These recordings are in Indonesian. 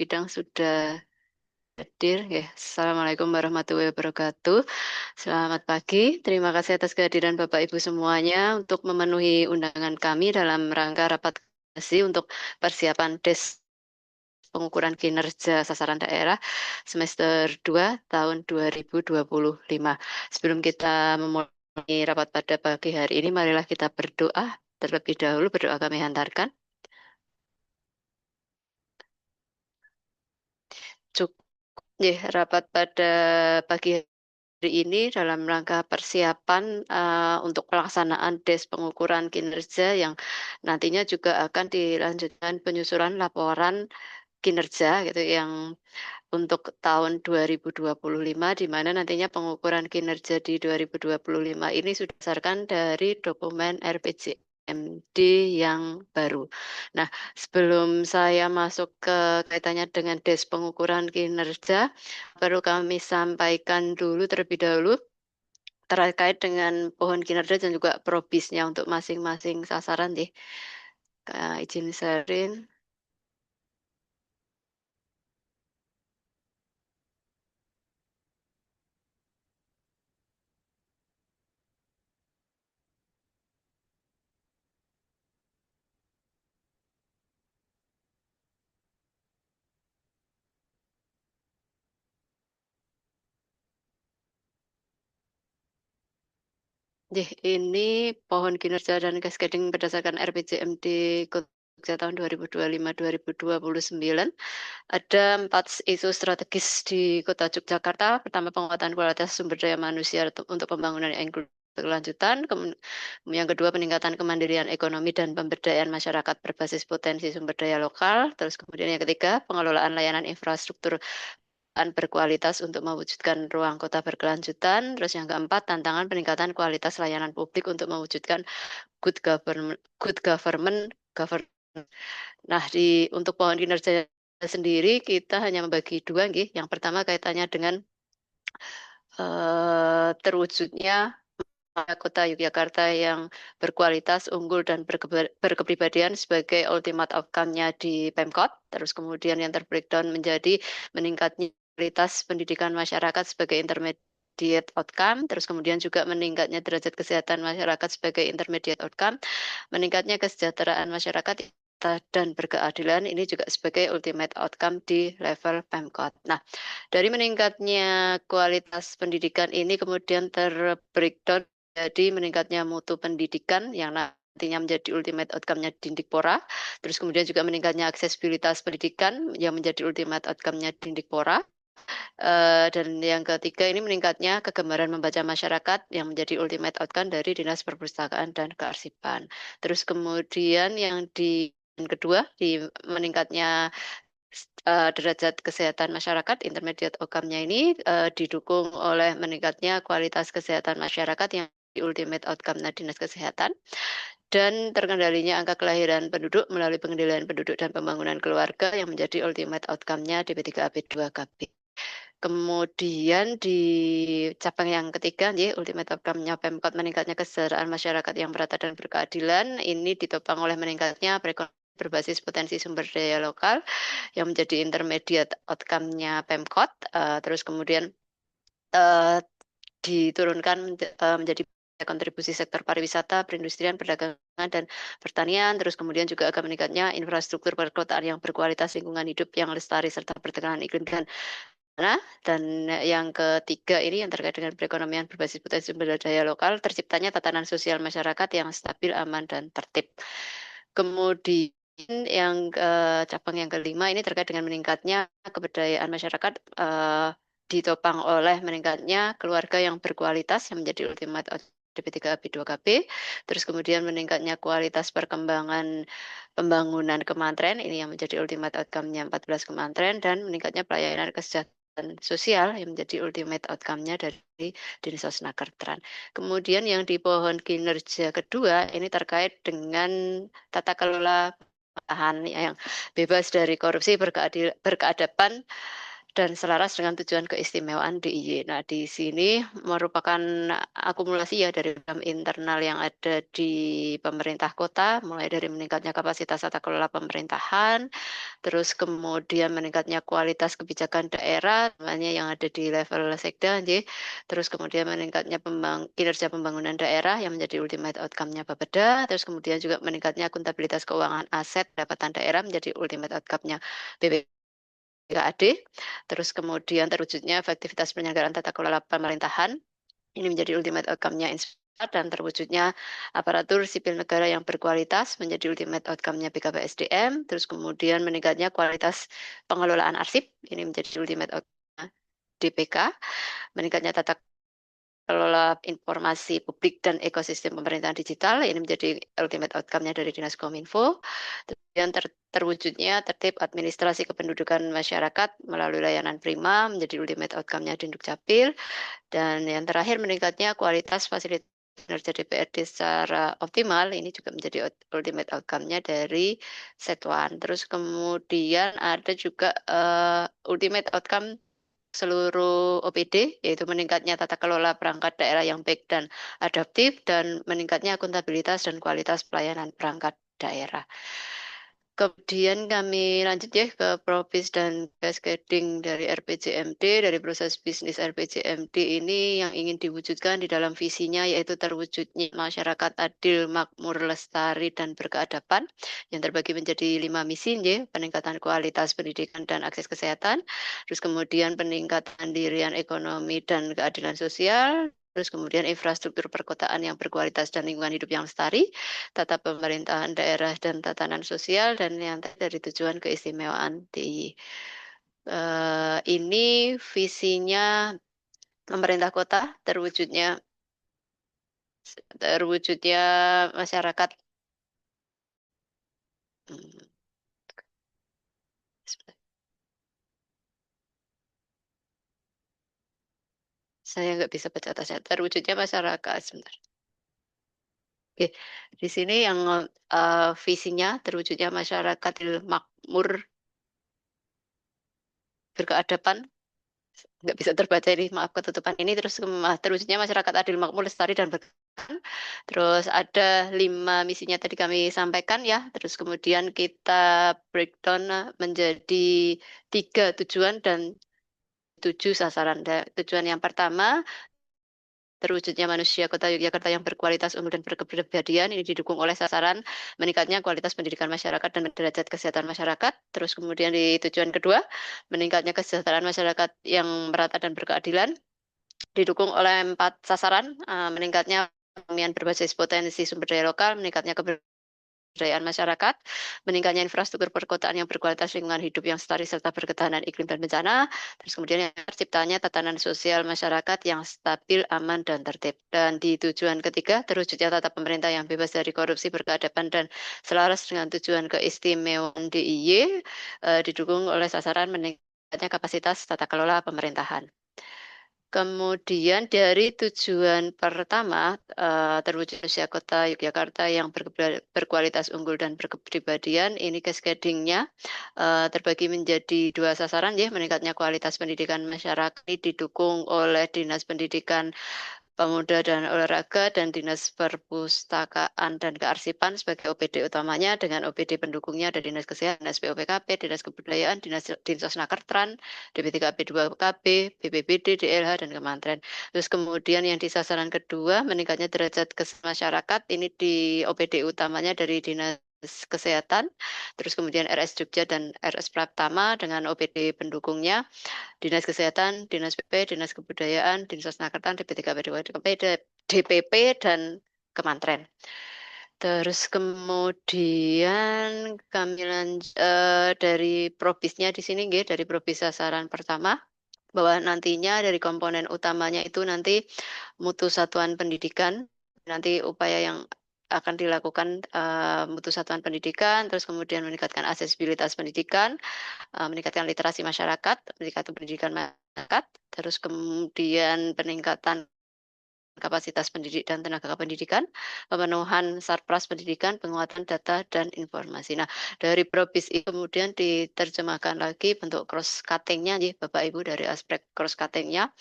bidang sudah hadir. Ya. Assalamualaikum warahmatullahi wabarakatuh. Selamat pagi. Terima kasih atas kehadiran Bapak Ibu semuanya untuk memenuhi undangan kami dalam rangka rapat koordinasi untuk persiapan pengukuran kinerja sasaran daerah semester 2 tahun 2025. Sebelum kita memulai rapat pada pagi hari ini, marilah kita berdoa terlebih dahulu. Berdoa kami hantarkan. Cukup rapat pada pagi hari ini dalam rangka persiapan untuk pelaksanaan pengukuran kinerja yang nantinya juga akan dilanjutkan penyusuran laporan kinerja gitu yang untuk tahun 2025 di mana nantinya pengukuran kinerja di 2025 ini sudah berdasarkan dari dokumen RPJMD yang baru. Nah, sebelum saya masuk ke kaitannya dengan pengukuran kinerja, perlu kami sampaikan dulu terlebih dahulu terkait dengan pohon kinerja dan juga probisnya untuk masing-masing sasaran deh. Izin sharing. Ini pohon kinerja dan cascading berdasarkan RPJMD Jogja tahun 2025-2029. Ada 4 isu strategis di Kota Yogyakarta. Pertama, penguatan kualitas sumber daya manusia untuk pembangunan yang berkelanjutan. Yang kedua, peningkatan kemandirian ekonomi dan pemberdayaan masyarakat berbasis potensi sumber daya lokal. Terus kemudian yang ketiga, pengelolaan layanan infrastruktur berkualitas untuk mewujudkan ruang kota berkelanjutan. Terus yang keempat, tantangan peningkatan kualitas layanan publik untuk mewujudkan good government, government. Nah, untuk pohon kinerja sendiri kita hanya membagi dua, nggih. Yang pertama kaitannya dengan terwujudnya Kota Yogyakarta yang berkualitas, unggul, dan berkepribadian sebagai ultimate outcome-nya di Pemkot. Terus kemudian yang terbreakdown menjadi meningkatnya kualitas pendidikan masyarakat sebagai intermediate outcome. Terus kemudian juga meningkatnya derajat kesehatan masyarakat sebagai intermediate outcome. Meningkatnya kesejahteraan masyarakat dan berkeadilan ini juga sebagai ultimate outcome di level Pemkot. Nah, dari meningkatnya kualitas pendidikan ini kemudian terbreakdown jadi meningkatnya mutu pendidikan yang nantinya menjadi ultimate outcome-nya Dindikpora. Terus kemudian juga meningkatnya aksesibilitas pendidikan yang menjadi ultimate outcome-nya Dindikpora. Dan yang ketiga ini meningkatnya kegembaran membaca masyarakat yang menjadi ultimate outcome dari Dinas Perpustakaan dan Kearsipan. Terus kemudian yang kedua di meningkatnya derajat kesehatan masyarakat, intermediate outcome-nya ini didukung oleh meningkatnya kualitas kesehatan masyarakat yang ultimate outcome Dinas Kesehatan dan terkendalinya angka kelahiran penduduk melalui pengendalian penduduk dan pembangunan keluarga yang menjadi ultimate outcome-nya DP3AP2KB. Kemudian di cabang yang ketiga, ultimate outcome-nya Pemkot meningkatnya kesejahteraan masyarakat yang merata dan berkeadilan. Ini ditopang oleh meningkatnya perekonomian berbasis potensi sumber daya lokal yang menjadi intermediate outcome-nya Pemkot. Terus kemudian diturunkan menjadi kontribusi sektor pariwisata, perindustrian, perdagangan, dan pertanian. Terus kemudian juga akan meningkatnya infrastruktur perkotaan yang berkualitas, lingkungan hidup yang lestari, serta pertekanan iklim dan yang ketiga ini yang terkait dengan perekonomian berbasis potensi sumber daya lokal, terciptanya tatanan sosial masyarakat yang stabil, aman, dan tertib. Kemudian yang cabang yang kelima ini terkait dengan meningkatnya keberdayaan masyarakat ditopang oleh meningkatnya keluarga yang berkualitas yang menjadi ultimate DP3AP2KB, terus kemudian meningkatnya kualitas perkembangan pembangunan kementerian ini yang menjadi ultimate outcome-nya 14 kementerian dan meningkatnya pelayanan kesejahteraan sosial yang menjadi ultimate outcome-nya dari Dinas Sosnakertran. Kemudian yang di pohon kinerja kedua ini terkait dengan tata kelola pemerintahan yang bebas dari korupsi, berkeadapan dan selaras dengan tujuan keistimewaan DIY. Nah, di sini merupakan akumulasi ya dari program internal yang ada di pemerintah kota, mulai dari meningkatnya kapasitas tata kelola pemerintahan, terus kemudian meningkatnya kualitas kebijakan daerah, namanya yang ada di level sekda, nggih. Terus kemudian meningkatnya kinerja pembangunan daerah yang menjadi ultimate outcome-nya Bapeda, terus kemudian juga meningkatnya akuntabilitas keuangan aset pendapatan daerah menjadi ultimate outcome-nya BPKAD, terus kemudian terwujudnya efektivitas penyelenggaraan tata kelola pemerintahan, ini menjadi ultimate outcome-nya Inspektorat, dan terwujudnya aparatur sipil negara yang berkualitas menjadi ultimate outcome-nya BKPSDM, terus kemudian meningkatnya kualitas pengelolaan arsip, ini menjadi ultimate outcome-nya DPK, meningkatnya tata kelola informasi publik dan ekosistem pemerintahan digital, ini menjadi ultimate outcome-nya dari Dinas Kominfo. Kemudian terwujudnya tertib administrasi kependudukan masyarakat melalui layanan prima menjadi ultimate outcome-nya di Dukcapil. Dan yang terakhir meningkatnya kualitas fasilitas kinerja DPRD secara optimal, ini juga menjadi ultimate outcome-nya dari Setwan. Terus kemudian ada juga ultimate outcome seluruh OPD, yaitu meningkatnya tata kelola perangkat daerah yang baik dan adaptif, dan meningkatnya akuntabilitas dan kualitas pelayanan perangkat daerah. Kemudian kami lanjut ya ke Propis dan cascading dari RPJMD, dari proses bisnis RPJMD ini yang ingin diwujudkan di dalam visinya yaitu terwujudnya masyarakat adil, makmur, lestari, dan berkeadaban yang terbagi menjadi 5 misi, ya, peningkatan kualitas pendidikan dan akses kesehatan, terus kemudian peningkatan mandirian ekonomi dan keadilan sosial, terus kemudian infrastruktur perkotaan yang berkualitas dan lingkungan hidup yang lestari, tata pemerintahan daerah dan tatanan sosial, dan yang dari tujuan keistimewaan DIY. Ini visinya pemerintah kota terwujudnya masyarakat. Hmm, saya nggak bisa baca atasnya. Terwujudnya masyarakat sebentar. Oke, di sini yang visinya terwujudnya masyarakat makmur, berkeadaban, nggak bisa terbaca ini, maaf ketutupan ini, terus terwujudnya masyarakat adil, makmur, lestari, dan berkeadilan. Terus ada 5 misinya tadi kami sampaikan ya, terus kemudian kita breakdown menjadi 3 tujuan dan 7 sasaran. Tujuan yang pertama, terwujudnya manusia Kota Yogyakarta yang berkualitas, unggul, dan berkepribadian, ini didukung oleh sasaran meningkatnya kualitas pendidikan masyarakat dan derajat kesehatan masyarakat. Terus kemudian di tujuan kedua, meningkatnya kesejahteraan masyarakat yang merata dan berkeadilan, didukung oleh 4 sasaran, meningkatnya perekonomian berbasis potensi sumber daya lokal, meningkatnya keberdayaan masyarakat, meningkatnya infrastruktur perkotaan yang berkualitas, lingkungan hidup yang lestari, serta berketahanan iklim dan bencana, terus kemudian yang terciptanya tatanan sosial masyarakat yang stabil, aman, dan tertib. Dan di tujuan ketiga, terwujudnya tata pemerintah yang bebas dari korupsi, berkeadaban, dan selaras dengan tujuan keistimewaan DIY, didukung oleh sasaran meningkatnya kapasitas tata kelola pemerintahan. Kemudian dari tujuan pertama, terwujudnya kota Yogyakarta yang berkualitas, unggul, dan berkepribadian, ini cascading-nya terbagi menjadi 2 sasaran, ya, meningkatnya kualitas pendidikan masyarakat ini didukung oleh Dinas Pendidikan, Pemuda dan Olahraga, dan Dinas Perpustakaan dan Kearsipan sebagai OPD utamanya, dengan OPD pendukungnya ada Dinas Kesehatan, Dinas PUPKP, Dinas Kebudayaan, Dinsosnakertran, DP3P 2KB, BPBD, DLH, dan Kementerian. Terus kemudian yang di sasaran kedua, meningkatnya derajat masyarakat, ini di OPD utamanya dari Dinas Kesehatan, terus kemudian RS Jogja dan RS Pratama dengan OPD pendukungnya, Dinas Kesehatan, Dinas PP, Dinas Kebudayaan, Dinsosnakertan, DP3P, DPP, dan Kementerian. Terus kemudian kami dari probisnya di sini, dari probis sasaran pertama, bahwa nantinya dari komponen utamanya itu nanti mutu satuan pendidikan, nanti upaya yang akan dilakukan mutu satuan pendidikan, terus kemudian meningkatkan aksesibilitas pendidikan, meningkatkan literasi masyarakat, meningkatkan pendidikan masyarakat, terus kemudian peningkatan kapasitas pendidik dan tenaga kependidikan, pemenuhan sarpras pendidikan, penguatan data dan informasi. Nah, dari Probis itu kemudian diterjemahkan lagi bentuk cross cutting-nya nih Bapak Ibu dari aspek cross cutting-nya.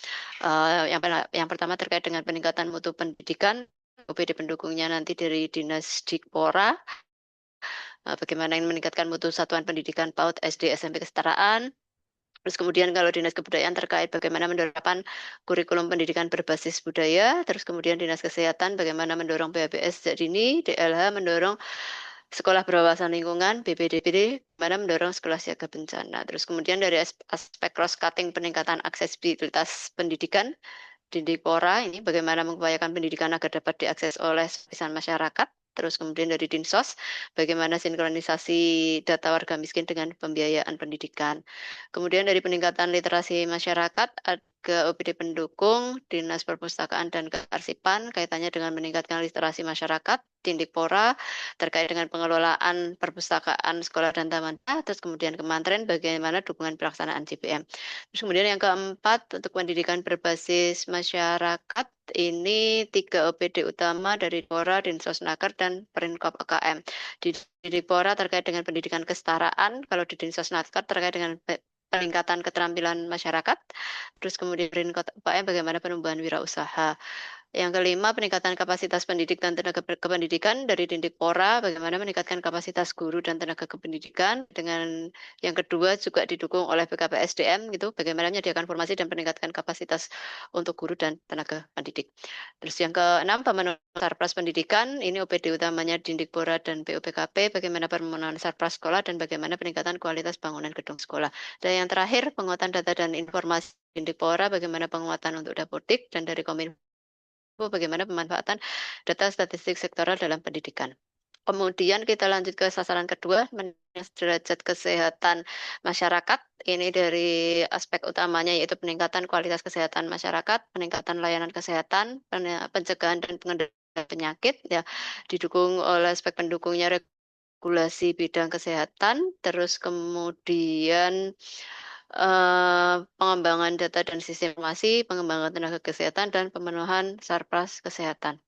Yang pertama terkait dengan peningkatan mutu pendidikan, OPD pendukungnya nanti dari Dinas Dikpora, bagaimana meningkatkan mutu satuan pendidikan PAUD, SD, SMP kesetaraan. Terus kemudian kalau Dinas Kebudayaan terkait bagaimana mendorong kurikulum pendidikan berbasis budaya, terus kemudian Dinas Kesehatan bagaimana mendorong PHBS sejak dini, DLH mendorong sekolah berwawasan lingkungan, BPDPD, bagaimana mendorong sekolah siaga bencana. Terus kemudian dari aspek cross-cutting peningkatan aksesibilitas pendidikan, Dindikpora ini bagaimana mengupayakan pendidikan agar dapat diakses oleh lapisan masyarakat. Terus kemudian dari Dinsos, bagaimana sinkronisasi data warga miskin dengan pembiayaan pendidikan. Kemudian dari peningkatan literasi masyarakat, ada OPD pendukung, Dinas Perpustakaan dan Kearsipan, kaitannya dengan meningkatkan literasi masyarakat, Dindikpora, terkait dengan pengelolaan perpustakaan sekolah dan taman, terus kemudian Kementerian bagaimana dukungan pelaksanaan JPM. Terus kemudian yang keempat, untuk pendidikan berbasis masyarakat, ini 3 OPD utama dari Dipora, Dinsosnaker, dan Perinkop EKM. Di Dipora terkait dengan pendidikan kesetaraan, kalau di Dinsosnaker terkait dengan peningkatan keterampilan masyarakat, terus kemudian Perinkop EKM bagaimana penumbuhan wirausaha. Yang kelima, peningkatan kapasitas pendidik dan tenaga kependidikan dari Dindikpora, bagaimana meningkatkan kapasitas guru dan tenaga kependidikan. Dengan yang kedua juga didukung oleh BKPSDM gitu, bagaimana menyediakan formasi dan meningkatkan kapasitas untuk guru dan tenaga pendidik. Terus yang keenam, pemenuhan sarpras pendidikan, ini OPD utamanya Dindikpora dan PUPKP, bagaimana pemenuhan sarpras sekolah dan bagaimana peningkatan kualitas bangunan gedung sekolah. Dan yang terakhir, penguatan data dan informasi Dindikpora, bagaimana penguatan untuk Dapodik dan dari Kominfo bagaimana pemanfaatan data statistik sektoral dalam pendidikan. Kemudian kita lanjut ke sasaran kedua, derajat kesehatan masyarakat. Ini dari aspek utamanya yaitu peningkatan kualitas kesehatan masyarakat, peningkatan layanan kesehatan, pencegahan dan pengendalian penyakit, ya, didukung oleh aspek pendukungnya regulasi bidang kesehatan, terus kemudian pengembangan data dan sistem informasi, pengembangan tenaga kesehatan, dan pemenuhan sarpras kesehatan.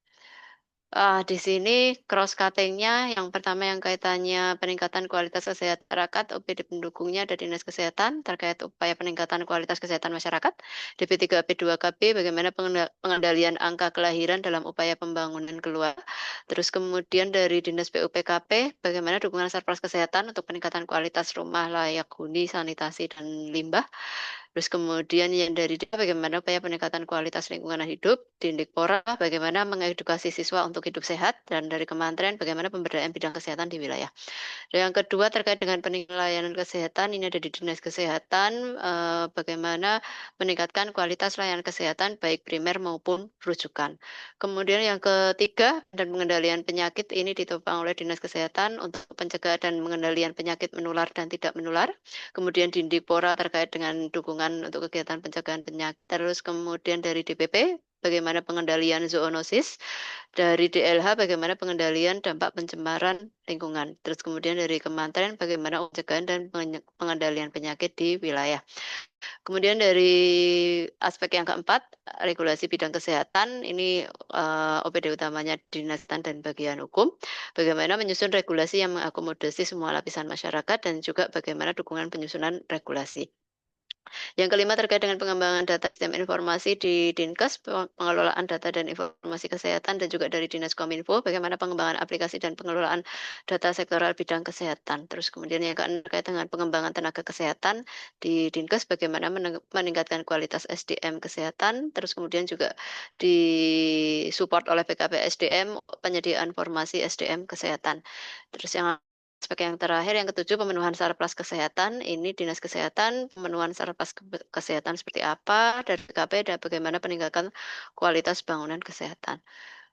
Di sini cross cutting-nya yang pertama yang kaitannya peningkatan kualitas kesehatan masyarakat, OPD pendukungnya ada Dinas Kesehatan terkait upaya peningkatan kualitas kesehatan masyarakat, DP3 P2KB bagaimana pengendalian angka kelahiran dalam upaya pembangunan keluarga. Terus kemudian dari Dinas PUPKP bagaimana dukungan sarpras kesehatan untuk peningkatan kualitas rumah layak huni, sanitasi dan limbah. Terus kemudian yang dari dia bagaimana upaya peningkatan kualitas lingkungan hidup, Dindikpora bagaimana mengedukasi siswa untuk hidup sehat, dan dari Kementerian bagaimana pemberdayaan bidang kesehatan di wilayah. Dan yang kedua terkait dengan peningkatan kesehatan, ini ada di Dinas Kesehatan, bagaimana meningkatkan kualitas layanan kesehatan baik primer maupun rujukan. Kemudian yang ketiga, dan pengendalian penyakit ini ditopang oleh Dinas Kesehatan untuk pencegahan dan pengendalian penyakit menular dan tidak menular. Kemudian Dindikpora terkait dengan dukungan untuk kegiatan pencegahan penyakit. Terus kemudian dari DPP, bagaimana pengendalian zoonosis, dari DLH bagaimana pengendalian dampak pencemaran lingkungan. Terus kemudian dari Kementerian bagaimana pencegahan dan pengendalian penyakit di wilayah. Kemudian dari aspek yang keempat, regulasi bidang kesehatan, ini OPD utamanya Dinas Kesehatan dan Bagian Hukum, bagaimana menyusun regulasi yang mengakomodasi semua lapisan masyarakat dan juga bagaimana dukungan penyusunan regulasi. Yang kelima terkait dengan pengembangan data sistem informasi di Dinkes, pengelolaan data dan informasi kesehatan, dan juga dari Dinas Kominfo, bagaimana pengembangan aplikasi dan pengelolaan data sektoral bidang kesehatan. Terus kemudian yang keenam terkait dengan pengembangan tenaga kesehatan di Dinkes, bagaimana meningkatkan kualitas SDM kesehatan, terus kemudian juga disupport oleh PKP SDM, penyediaan formasi SDM kesehatan. Terus yang aspek yang terakhir, yang ketujuh, pemenuhan sarpras kesehatan. Ini Dinas Kesehatan, pemenuhan sarpras kesehatan seperti apa, dari PKP, dan bagaimana peningkatan kualitas bangunan kesehatan.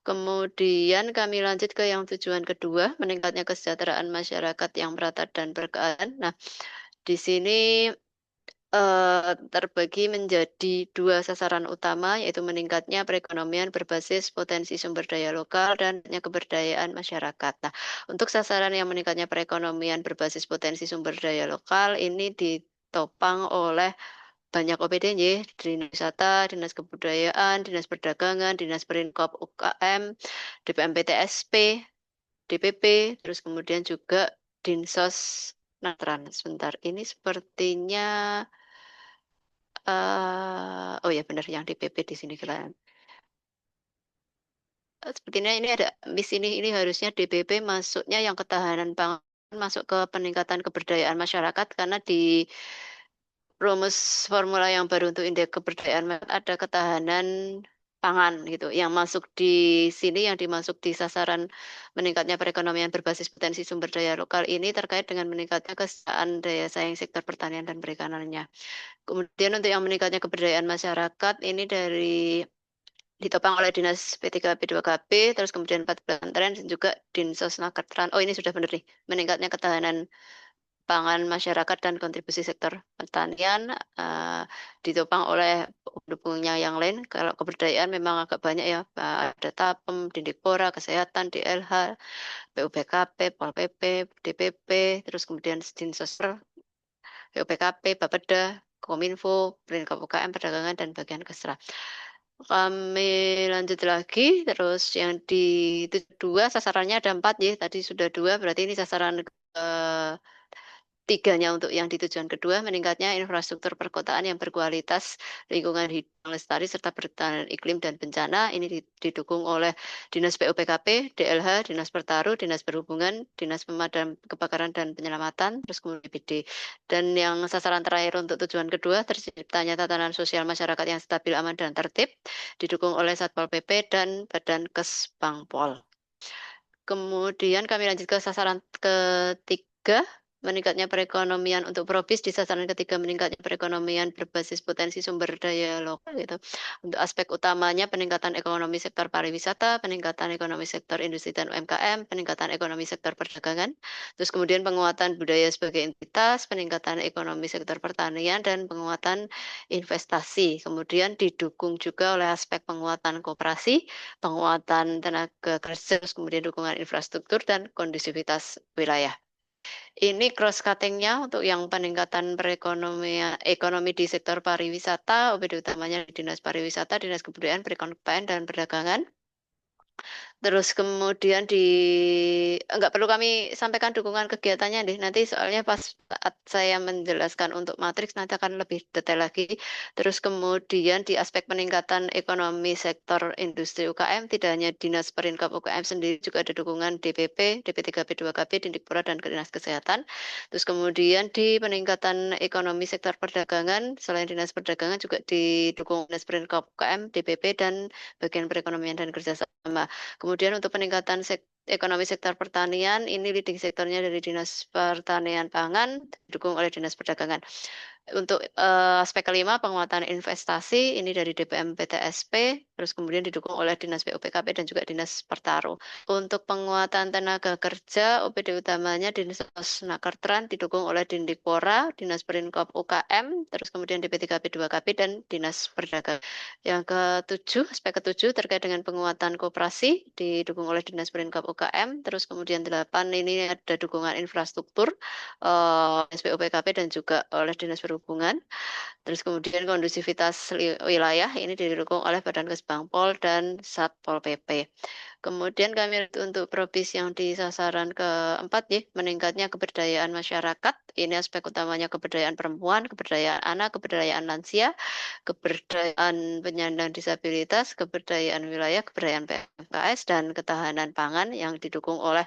Kemudian kami lanjut ke yang tujuan kedua, meningkatnya kesejahteraan masyarakat yang merata dan berkeadilan. Nah, di sini terbagi menjadi 2 sasaran utama, yaitu meningkatnya perekonomian berbasis potensi sumber daya lokal dan keberdayaan masyarakat. Nah, untuk sasaran yang meningkatnya perekonomian berbasis potensi sumber daya lokal ini ditopang oleh banyak OPD-nya, Dinas Wisata, Dinas Kebudayaan, Dinas Perdagangan, Dinas Perinkop UKM, DPM PTSP, DPP, terus kemudian juga Dinsos Natran. Sebentar, ini sepertinya oh ya benar yang DPP di sini kalian. Sepertinya ini ada miss ini harusnya DPP masuknya yang ketahanan pangan masuk ke peningkatan keberdayaan masyarakat karena di rumus formula yang baru untuk indeks keberdayaan ada ketahanan pangan gitu. Yang masuk di sini yang dimasuk di sasaran meningkatnya perekonomian berbasis potensi sumber daya lokal ini terkait dengan meningkatnya kesejahteraan daya saing sektor pertanian dan perikanannya. Kemudian untuk yang meningkatnya keberdayaan masyarakat ini dari ditopang oleh Dinas P3P 2KB, terus kemudian 14 pesantren dan juga Dinsos Nakertran. Oh ini sudah benar nih, meningkatnya ketahanan pangan masyarakat dan kontribusi sektor pertanian ditopang oleh pendukungnya yang lain. Kalau keberdayaan memang agak banyak ya, ada TAPEM, Dindikpora, Kesehatan, DLH, PUBKP, Pol PP, DPP, terus kemudian Dinsos, PUBKP, Bapeda, Kominfo, Perinkop UKM, Perdagangan, dan bagian Kesra. Kami lanjut lagi, terus yang di itu dua sasarannya ada 4 ya, tadi sudah 2, berarti ini sasaran tiganya untuk yang di tujuan kedua, meningkatnya infrastruktur perkotaan yang berkualitas, lingkungan hidup yang lestari, serta pertahanan iklim dan bencana. Ini didukung oleh Dinas PUPKP, DLH, Dinas Pertaru, Dinas Perhubungan, Dinas Pemadam Kebakaran dan Penyelamatan, terus kemudian BPD. Dan yang sasaran terakhir untuk tujuan kedua, terciptanya tatanan sosial masyarakat yang stabil, aman, dan tertib, didukung oleh Satpol PP dan Badan Kesbangpol. Kemudian kami lanjut ke sasaran ketiga, meningkatnya perekonomian untuk Probis di sasaran ketiga meningkatnya perekonomian berbasis potensi sumber daya lokal gitu. Untuk aspek utamanya peningkatan ekonomi sektor pariwisata, peningkatan ekonomi sektor industri dan UMKM, peningkatan ekonomi sektor perdagangan, terus kemudian penguatan budaya sebagai entitas, peningkatan ekonomi sektor pertanian dan penguatan investasi. Kemudian didukung juga oleh aspek penguatan koperasi, penguatan tenaga kerja, terus kemudian dukungan infrastruktur dan kondusivitas wilayah. Ini cross cutting-nya untuk yang peningkatan perekonomian ekonomi di sektor pariwisata, OPD utamanya di Dinas Pariwisata, Dinas Kebudayaan, Perekonomian dan Perdagangan. Terus kemudian enggak perlu kami sampaikan dukungan kegiatannya deh. Nanti soalnya pas saat saya menjelaskan untuk matriks nanti akan lebih detail lagi. Terus kemudian di aspek peningkatan ekonomi sektor industri UKM tidak hanya Dinas Perinkop UKM sendiri juga ada dukungan DPP, DP3P 2KB, Dindikpora dan Dinas Kesehatan. Terus kemudian di peningkatan ekonomi sektor perdagangan selain Dinas Perdagangan juga didukung Dinas Perinkop UKM, DPP dan bagian perekonomian dan kerjasama. Kemudian untuk peningkatan ekonomi sektor pertanian, ini leading sektornya dari Dinas Pertanian Pangan, didukung oleh Dinas Perdagangan. Untuk aspek kelima, penguatan investasi, ini dari DPM PTSP, terus kemudian didukung oleh Dinas PUPKP dan juga Dinas Pertaru. Untuk penguatan tenaga kerja, OPD utamanya Dinas Nakertran, didukung oleh Dindikpora, Dinas Perinkop UKM, terus kemudian DP3P 2KB, dan Dinas Perdagangan. Yang ketujuh, aspek ketujuh terkait dengan penguatan koperasi, didukung oleh Dinas Perinkop UKM, terus kemudian 8, ini ada dukungan infrastruktur, SPUPKP dan juga oleh Dinas Perhubungan. Terus kemudian kondusivitas wilayah ini didukung oleh Badan Kesbangpol dan Satpol PP. Kemudian kami untuk Probis yang di sasaran keempat ya, meningkatnya keberdayaan masyarakat. Ini aspek utamanya keberdayaan perempuan, keberdayaan anak, keberdayaan lansia, keberdayaan penyandang disabilitas, keberdayaan wilayah, keberdayaan PMKS, dan ketahanan pangan yang didukung oleh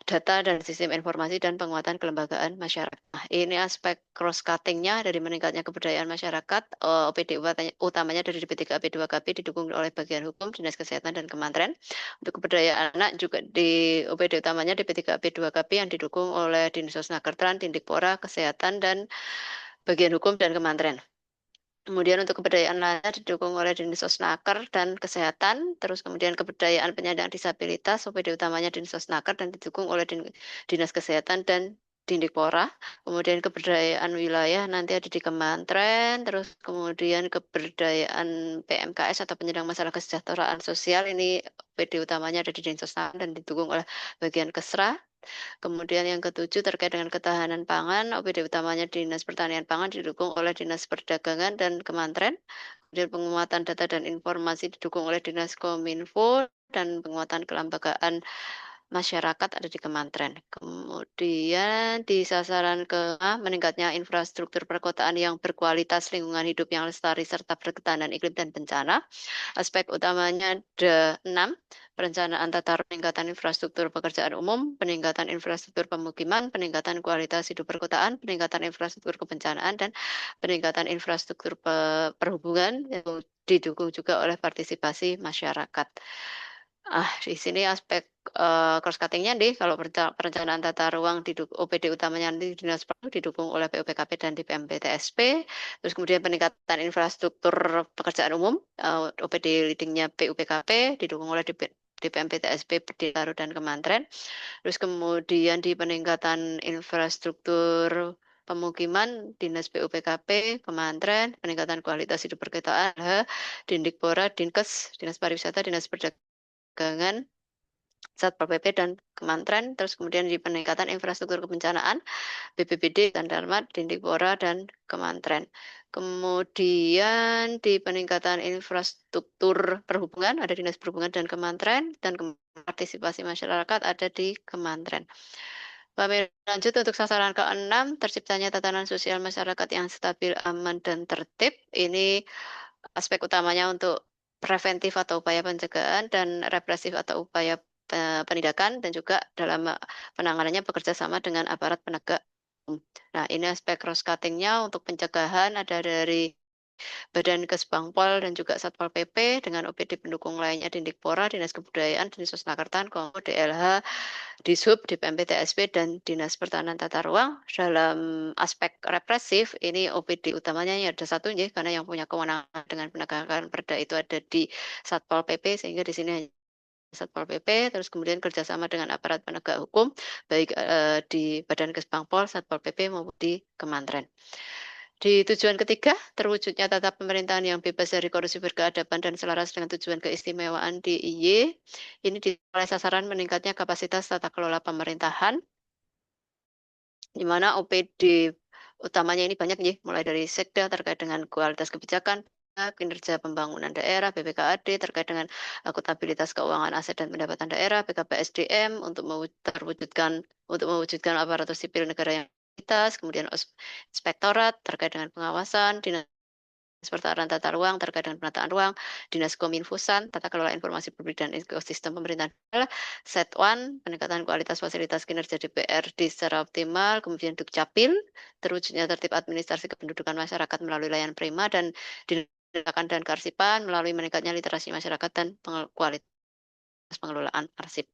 data dan sistem informasi dan penguatan kelembagaan masyarakat. Nah, ini aspek cross cutting-nya dari meningkatnya keberdayaan masyarakat, OPD utamanya dari DP3P 2KB didukung oleh bagian hukum, Dinas Kesehatan dan Kementerian. Untuk keberdayaan anak juga di OPD utamanya DP3P 2KB yang didukung oleh Dinsos Nakertran, Dindikpora, Kesehatan dan bagian hukum dan Kementerian. Kemudian untuk keberdayaan lainnya didukung oleh Dinas Sosnaker dan Kesehatan, terus kemudian keberdayaan penyandang disabilitas, OPD utamanya Dinas Sosnaker dan didukung oleh Dinas Kesehatan dan Dindikpora. Kemudian keberdayaan wilayah nanti ada di Kementerian, terus kemudian keberdayaan PMKS atau penyandang masalah kesejahteraan sosial, ini OPD utamanya ada di Dinas Sosnaker dan didukung oleh bagian Kesra. Kemudian yang ketujuh terkait dengan ketahanan pangan, OPD utamanya Dinas Pertanian Pangan didukung oleh Dinas Perdagangan dan Kementerian. Kemudian penguatan data dan informasi didukung oleh Dinas Kominfo dan penguatan kelembagaan masyarakat ada di Kementerian. Kemudian di sasaran ke meningkatnya infrastruktur perkotaan yang berkualitas, lingkungan hidup yang lestari, serta berketahanan iklim dan bencana. Aspek utamanya ada 6, perencanaan tata ruang, peningkatan infrastruktur pekerjaan umum, peningkatan infrastruktur pemukiman, peningkatan kualitas hidup perkotaan, peningkatan infrastruktur kebencanaan, dan peningkatan infrastruktur perhubungan yang didukung juga oleh partisipasi masyarakat. Di sini aspek cross cutting-nya nih, kalau perencanaan tata ruang OPD utamanya nanti Dinas Perhubungan didukung oleh PUPKP dan DPMPTSP, terus kemudian peningkatan infrastruktur pekerjaan umum, OPD leading-nya PUPKP didukung oleh DPMPTSP, Berdikari dan Kementerian, terus kemudian di peningkatan infrastruktur pemukiman Dinas PUPKP, Kementerian, peningkatan kualitas hidup perkotaan, Dindikpora, Dinkes, Dinas Pariwisata, Dinas Perdagangan, Satpol PP dan Kementerian, terus kemudian di peningkatan infrastruktur kebencanaan, BPBD, Tandarmat, Dindikpora, dan Kementerian. Kemudian di peningkatan infrastruktur perhubungan, ada Dinas Perhubungan dan Kementerian, dan partisipasi masyarakat ada di Kementerian. Lanjut untuk sasaran ke-6, terciptanya tatanan sosial masyarakat yang stabil, aman, dan tertib. Ini aspek utamanya untuk preventif atau upaya pencegahan dan represif atau upaya penindakan, dan juga dalam penanganannya bekerja sama dengan aparat penegak hukum. Nah, ini aspek cross cutting-nya untuk pencegahan ada dari Badan Kesbangpol dan juga Satpol PP dengan OPD pendukung lainnya Dindikpora, Dinas Kebudayaan, Dinas Sosnakertan, Komo, DLH, Dishub, DPMPTSP, dan Dinas Pertahanan Tata Ruang. Dalam aspek represif, ini OPD utamanya ada satu, ya, karena yang punya kewenangan dengan penegakan perda itu ada di Satpol PP, sehingga di sini hanya Satpol PP, terus kemudian kerjasama dengan aparat penegak hukum, baik di Badan Kesbangpol, Satpol PP, maupun di Kementerian. Di tujuan ketiga, terwujudnya tata pemerintahan yang bebas dari korupsi, berkeadaban, dan selaras dengan tujuan keistimewaan DIY. Ini oleh sasaran meningkatnya kapasitas tata kelola pemerintahan, di mana OPD utamanya ini banyak nih, mulai dari Sekda terkait dengan kualitas kebijakan, kinerja pembangunan daerah, BPKAD terkait dengan akuntabilitas keuangan aset dan pendapatan daerah, BKPSDM untuk mewujudkan aparatur sipil negara yang integritas, kemudian inspektorat terkait dengan pengawasan, Dinas Pertahanan Tata Ruang terkait dengan penataan ruang, Dinas Kominfosan, Tata Kelola Informasi Publik dan Ekosistem Pemerintahan Daerah, Setwan, peningkatan kualitas fasilitas kinerja DPRD secara optimal, kemudian Dukcapil, terwujudnya tertib administrasi kependudukan masyarakat melalui layanan prima, dan Dinas dan Karsipan melalui meningkatnya literasi masyarakat dan kualitas pengelolaan arsip.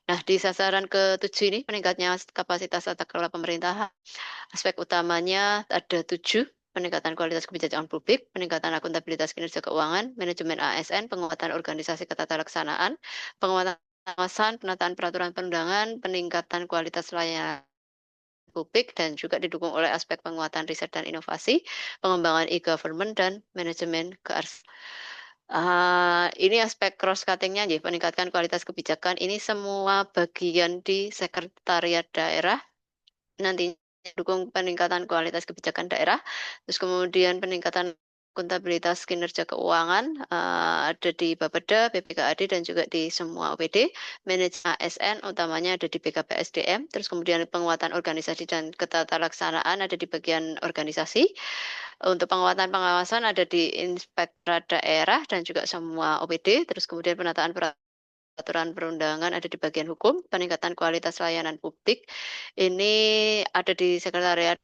Nah, di sasaran ke-7 ini meningkatnya kapasitas tata kelola pemerintahan. Aspek utamanya ada 7, peningkatan kualitas kebijakan publik, peningkatan akuntabilitas kinerja keuangan, manajemen ASN, penguatan organisasi ketatalaksanaan, penguatan pengawasan, penataan peraturan perundangan, peningkatan kualitas layanan publik, dan juga didukung oleh aspek penguatan riset dan inovasi, pengembangan e-government, dan manajemen kearsipan. Ini aspek cross cutting-nya, peningkatkan kualitas kebijakan. Ini semua bagian di sekretariat daerah, nantinya dukung peningkatan kualitas kebijakan daerah, terus kemudian peningkatan akuntabilitas kinerja keuangan ada di Bapeda, BPKAD, dan juga di semua OPD, manajemen ASN utamanya ada di BKPSDM, terus kemudian penguatan organisasi dan ketatalaksanaan ada di bagian organisasi, untuk penguatan pengawasan ada di Inspektorat Daerah dan juga semua OPD, terus kemudian penataan peraturan perundangan ada di bagian hukum, peningkatan kualitas layanan publik ini ada di sekretariat,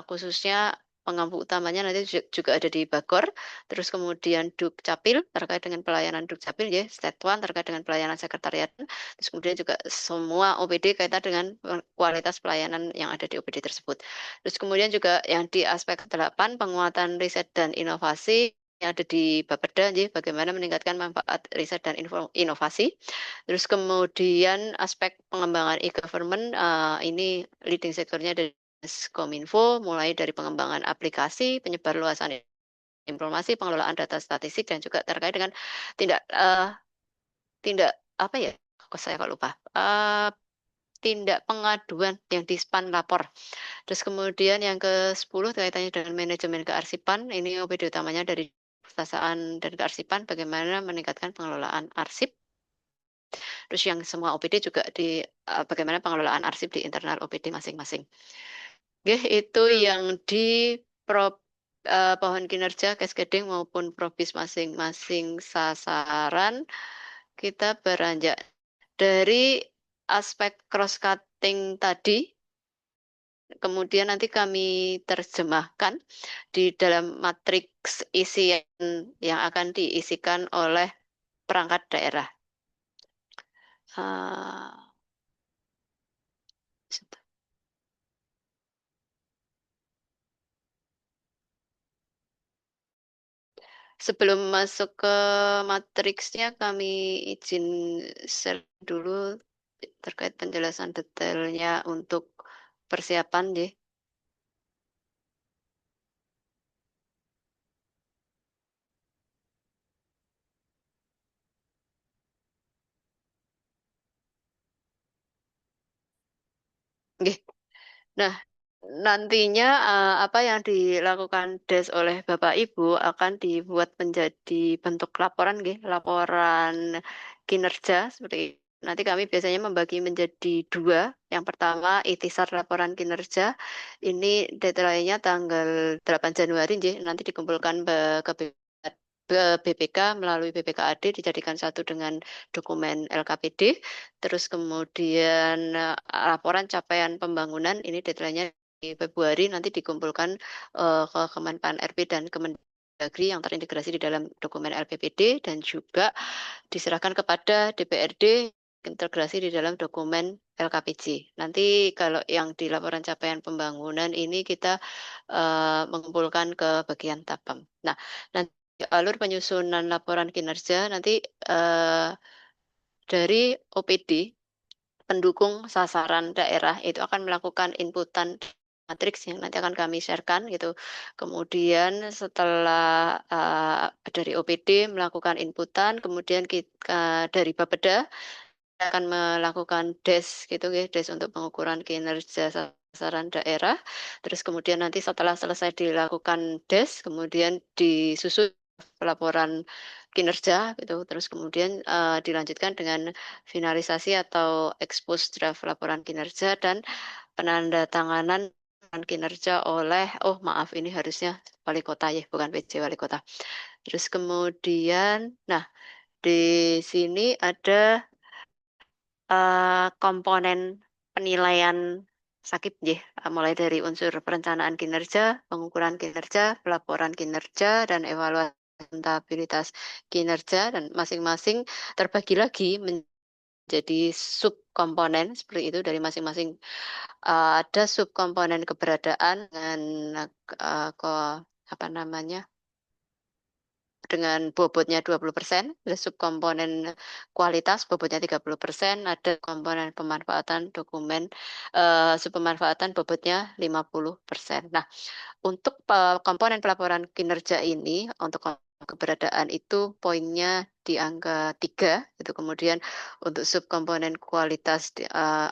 khususnya pengampu utamanya nanti juga ada di Bagor, terus kemudian Dukcapil terkait dengan pelayanan Dukcapil, ya, Stetwan terkait dengan pelayanan sekretariat, terus kemudian juga semua OPD kaitan dengan kualitas pelayanan yang ada di OPD tersebut. Terus kemudian juga yang di aspek 8, penguatan riset dan inovasi yang ada di Bapeda, bagaimana meningkatkan manfaat riset dan inovasi. Terus kemudian aspek pengembangan e-government, ini leading sektornya dari Kominfo, mulai dari pengembangan aplikasi, penyebarluasan informasi, pengelolaan data statistik, dan juga terkait dengan tindak tindak apa ya? Kok saya kok lupa. tindak pengaduan yang di span lapor. Terus kemudian yang ke-10 kaitannya dengan manajemen kearsipan, ini OPD utamanya dari Perpustakaan dan Kearsipan, bagaimana meningkatkan pengelolaan arsip. Terus yang semua OPD juga di bagaimana pengelolaan arsip di internal OPD masing-masing. Nggih, itu yang di prop pohon kinerja cascading maupun probis masing-masing sasaran. Kita beranjak dari aspek cross cutting tadi, kemudian nanti kami terjemahkan di dalam matriks isian yang akan diisikan oleh perangkat daerah. Ah, Sebelum masuk ke matriksnya, kami izin share dulu terkait penjelasan detailnya untuk persiapan deh. Nggih. Nah, nantinya apa yang dilakukan DES oleh Bapak Ibu akan dibuat menjadi bentuk laporan, nggih, laporan kinerja seperti itu. Nanti kami biasanya membagi menjadi dua. Yang pertama, ikhtisar laporan kinerja. Ini deadline-nya tanggal 8 Januari, nggih. Nanti dikumpulkan ke BPK melalui BPKAD dijadikan satu dengan dokumen LKPD. Terus kemudian laporan capaian pembangunan ini deadline-nya di Februari, nanti dikumpulkan ke Kemenpan RB dan Kemendagri yang terintegrasi di dalam dokumen LPPD dan juga diserahkan kepada DPRD integrasi di dalam dokumen LKPJ. Nanti kalau yang di laporan capaian pembangunan ini kita mengumpulkan ke bagian Tapam. Nah, nanti alur penyusunan laporan kinerja nanti dari OPD pendukung sasaran daerah itu akan melakukan inputan matriks yang nanti akan kami sharekan gitu. Kemudian setelah dari OPD melakukan inputan, kemudian kita dari Bapeda akan melakukan DES gitu ya, DES untuk pengukuran kinerja sasaran daerah. Terus kemudian nanti setelah selesai dilakukan DES, kemudian disusun laporan kinerja gitu. Terus kemudian dilanjutkan dengan finalisasi atau expose draft laporan kinerja dan penandatanganan laporan kinerja oleh, oh maaf ini harusnya wali kota ya, bukan PJ wali kota. Terus kemudian, nah di sini ada komponen penilaian sakit ya, mulai dari unsur perencanaan kinerja, pengukuran kinerja, pelaporan kinerja, dan evaluasi akuntabilitas kinerja, dan masing-masing terbagi lagi menjadi subkomponen seperti itu dari masing-masing. Ada subkomponen keberadaan dengan apa namanya, dengan bobotnya 20%, ada subkomponen kualitas bobotnya 30%, ada komponen pemanfaatan dokumen, subpemanfaatan bobotnya 50%. Nah, untuk komponen pelaporan kinerja ini, untuk keberadaan itu poinnya di angka 3, itu kemudian untuk subkomponen kualitas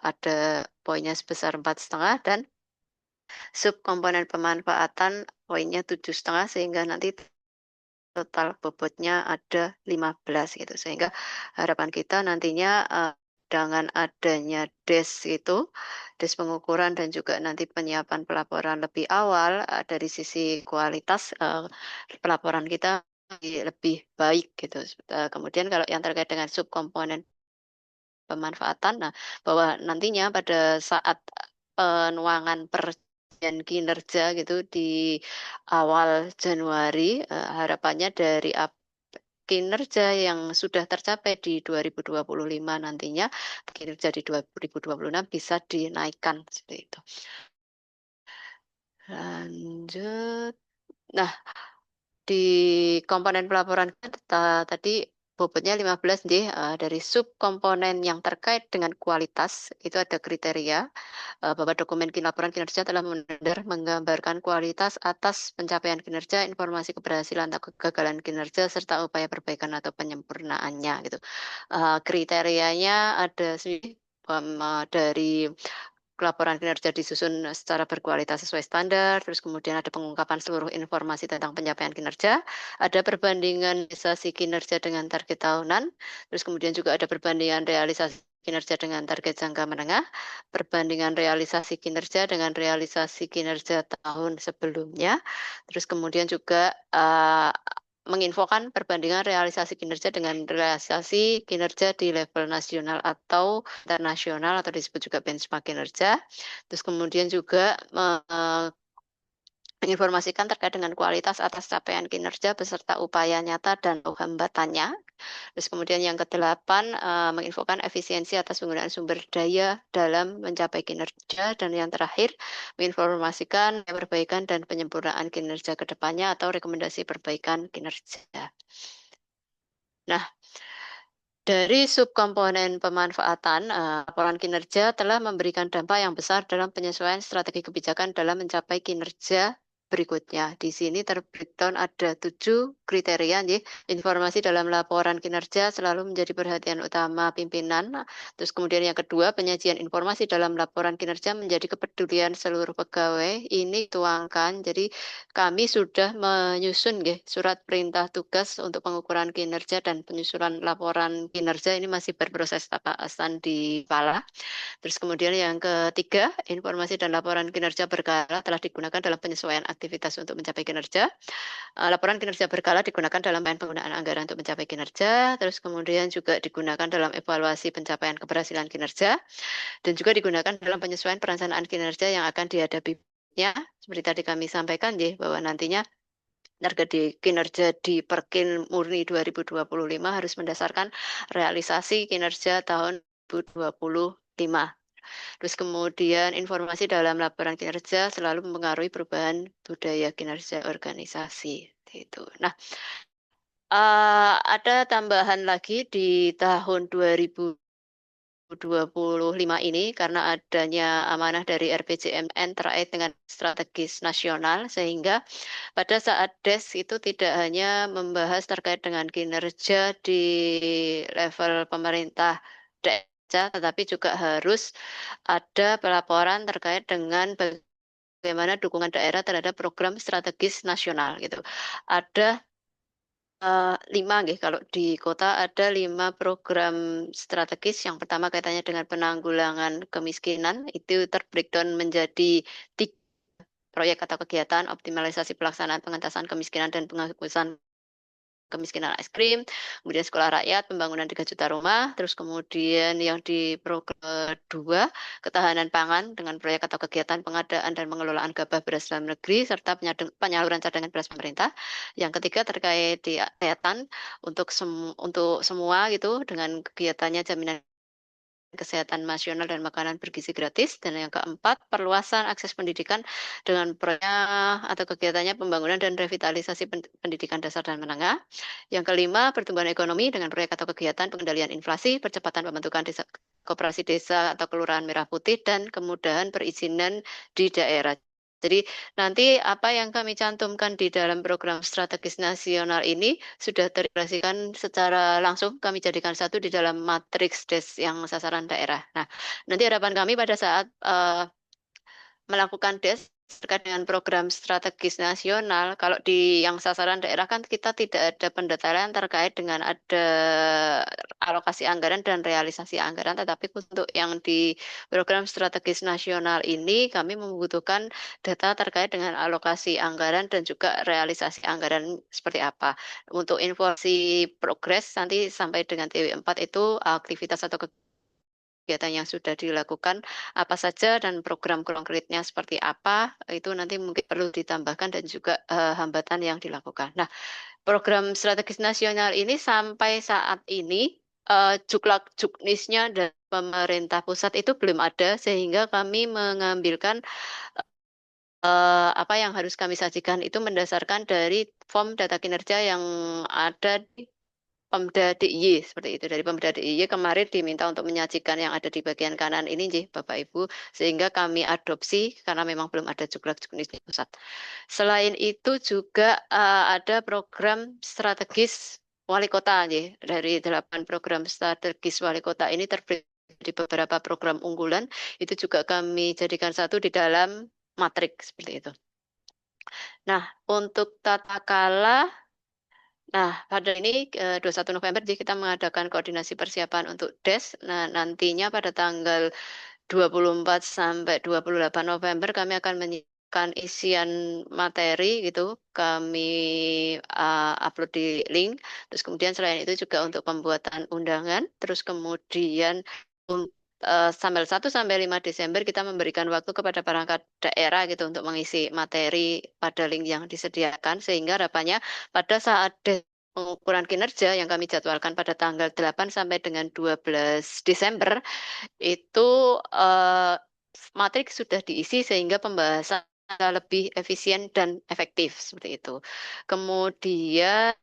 ada poinnya sebesar 4,5 dan subkomponen pemanfaatan poinnya 7,5 sehingga nanti total bobotnya ada 15 gitu. Sehingga harapan kita nantinya dengan adanya DES itu, DES pengukuran dan juga nanti penyiapan pelaporan lebih awal dari sisi kualitas pelaporan kita lebih baik gitu. Kemudian kalau yang terkait dengan subkomponen pemanfaatan, nah bahwa nantinya pada saat penuangan perjanjian kinerja gitu di awal Januari, harapannya dari kinerja yang sudah tercapai di 2025 nantinya, kinerja di 2026 bisa dinaikkan seperti itu. Lanjut. Nah, di komponen pelaporan tadi bobotnya 15 nih, dari subkomponen yang terkait dengan kualitas itu ada kriteria bahwa dokumen laporan kinerja telah menggambarkan kualitas atas pencapaian kinerja, informasi keberhasilan atau kegagalan kinerja serta upaya perbaikan atau penyempurnaannya gitu. Kriterianya ada sih dari laporan kinerja disusun secara berkualitas sesuai standar, terus kemudian ada pengungkapan seluruh informasi tentang pencapaian kinerja, ada perbandingan realisasi kinerja dengan target tahunan, terus kemudian juga ada perbandingan realisasi kinerja dengan target jangka menengah, perbandingan realisasi kinerja dengan realisasi kinerja tahun sebelumnya, terus kemudian juga menginfokan perbandingan realisasi kinerja dengan realisasi kinerja di level nasional atau internasional atau disebut juga benchmark kinerja. Terus kemudian juga menginformasikan terkait dengan kualitas atas capaian kinerja beserta upaya nyata dan hambatannya. Terus kemudian yang kedelapan, menginfokan efisiensi atas penggunaan sumber daya dalam mencapai kinerja. Dan yang terakhir, menginformasikan perbaikan dan penyempurnaan kinerja ke depannya atau rekomendasi perbaikan kinerja. Nah, dari subkomponen pemanfaatan, laporan kinerja telah memberikan dampak yang besar dalam penyesuaian strategi kebijakan dalam mencapai kinerja berikutnya. Di sini ter-breakdown ada 7 kriteria. Informasi dalam laporan kinerja selalu menjadi perhatian utama pimpinan. Terus kemudian yang kedua, penyajian informasi dalam laporan kinerja menjadi kepedulian seluruh pegawai. Ini tuangkan, jadi kami sudah menyusun surat perintah tugas untuk pengukuran kinerja dan penyusunan laporan kinerja ini masih berproses tapasan di Pala. Terus kemudian yang ketiga, informasi dan laporan kinerja berkala telah digunakan dalam penyesuaian aktivitas untuk mencapai kinerja. Laporan kinerja berkala digunakan dalam penggunaan anggaran untuk mencapai kinerja, terus kemudian juga digunakan dalam evaluasi pencapaian keberhasilan kinerja, dan juga digunakan dalam penyesuaian perencanaan kinerja yang akan dihadapinya. Seperti tadi kami sampaikan bahwa nantinya target di kinerja di Perkin Murni 2025 harus mendasarkan realisasi kinerja tahun 2025. Terus kemudian informasi dalam laporan kinerja selalu mempengaruhi perubahan budaya kinerja organisasi. Itu. Nah, ada tambahan lagi di tahun 2025 ini karena adanya amanah dari RPJMN terkait dengan strategis nasional sehingga pada saat DES itu tidak hanya membahas terkait dengan kinerja di level pemerintah daerah, tetapi juga harus ada pelaporan terkait dengan bagaimana dukungan daerah terhadap program strategis nasional gitu. Ada 5 kalau di kota ada 5 program strategis. Yang pertama kaitannya dengan penanggulangan kemiskinan, itu ter-breakdown menjadi 3 proyek atau kegiatan optimalisasi pelaksanaan pengentasan kemiskinan dan penghapusan kemiskinan ekstrim, kemudian sekolah rakyat, pembangunan 3 juta rumah, terus kemudian yang di program kedua, ketahanan pangan dengan proyek atau kegiatan pengadaan dan pengelolaan gabah beras dalam negeri, serta penyaluran cadangan beras pemerintah. Yang ketiga terkait di kesehatan untuk semua gitu, dengan kegiatannya jaminan kesehatan nasional dan makanan bergizi gratis. Dan yang keempat, perluasan akses pendidikan dengan proyek atau kegiatannya pembangunan dan revitalisasi pendidikan dasar dan menengah. Yang kelima, pertumbuhan ekonomi dengan proyek atau kegiatan pengendalian inflasi, percepatan pembentukan desa, koperasi desa atau kelurahan merah putih, dan kemudahan perizinan di daerah. Jadi nanti apa yang kami cantumkan di dalam program strategis nasional ini sudah terintegrasikan secara langsung, kami jadikan satu di dalam matriks DES yang sasaran daerah. Nah, nanti harapan kami pada saat melakukan DES terkait dengan program strategis nasional, kalau di yang sasaran daerah kan kita tidak ada pendetailan terkait dengan ada alokasi anggaran dan realisasi anggaran, tetapi untuk yang di program strategis nasional ini kami membutuhkan data terkait dengan alokasi anggaran dan juga realisasi anggaran seperti apa. Untuk informasi progres nanti sampai dengan TW4 itu aktivitas atau kegiatan yang sudah dilakukan apa saja dan program konkretnya seperti apa, itu nanti mungkin perlu ditambahkan dan juga hambatan yang dilakukan. Nah, program strategis nasional ini sampai saat ini juklak juknisnya dari pemerintah pusat itu belum ada sehingga kami mengambilkan apa yang harus kami sajikan itu mendasarkan dari form data kinerja yang ada di Pemda DIY seperti itu. Dari Pemda DIY kemarin diminta untuk menyajikan yang ada di bagian kanan ini Bapak Ibu, sehingga kami adopsi karena memang belum ada juklak juknis di pusat. Selain itu juga ada program strategis wali kota dari 8 program strategis wali kota ini terbagi di beberapa program unggulan itu juga kami jadikan satu di dalam matriks seperti itu. Nah, untuk tata kala, nah pada ini 21 November jadi kita mengadakan koordinasi persiapan untuk DES. Nah, nantinya pada tanggal 24 sampai 28 November kami akan menyiapkan isian materi gitu. Kami upload di link. Terus kemudian selain itu juga untuk pembuatan undangan. Terus kemudian tanggal 1 sampai 5 Desember kita memberikan waktu kepada perangkat daerah gitu untuk mengisi materi pada link yang disediakan sehingga harapannya pada saat pengukuran kinerja yang kami jadwalkan pada tanggal 8 sampai dengan 12 Desember itu eh, materi sudah diisi sehingga pembahasan lebih efisien dan efektif seperti itu. Kemudian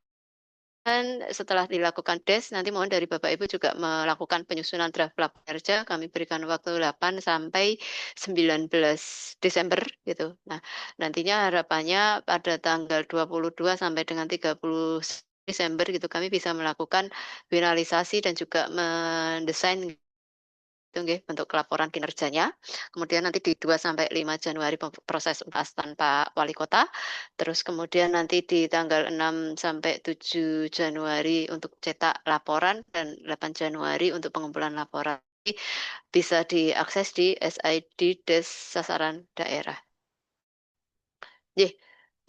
setelah dilakukan des, nanti mohon dari Bapak Ibu juga melakukan penyusunan draft laporan kerja. Kami berikan waktu 8 sampai 19 Desember gitu. Nah, nantinya harapannya pada tanggal 22 sampai dengan 30 Desember gitu kami bisa melakukan finalisasi dan juga mendesain itu nggih, bentuk laporan kinerjanya. Kemudian nanti di 2 sampai 5 Januari proses pembahasan Pak Wali Kota. Terus kemudian nanti di tanggal 6 sampai 7 Januari untuk cetak laporan dan 8 Januari untuk pengumpulan laporan. Bisa diakses di SID Des Sasaran Daerah. Jadi,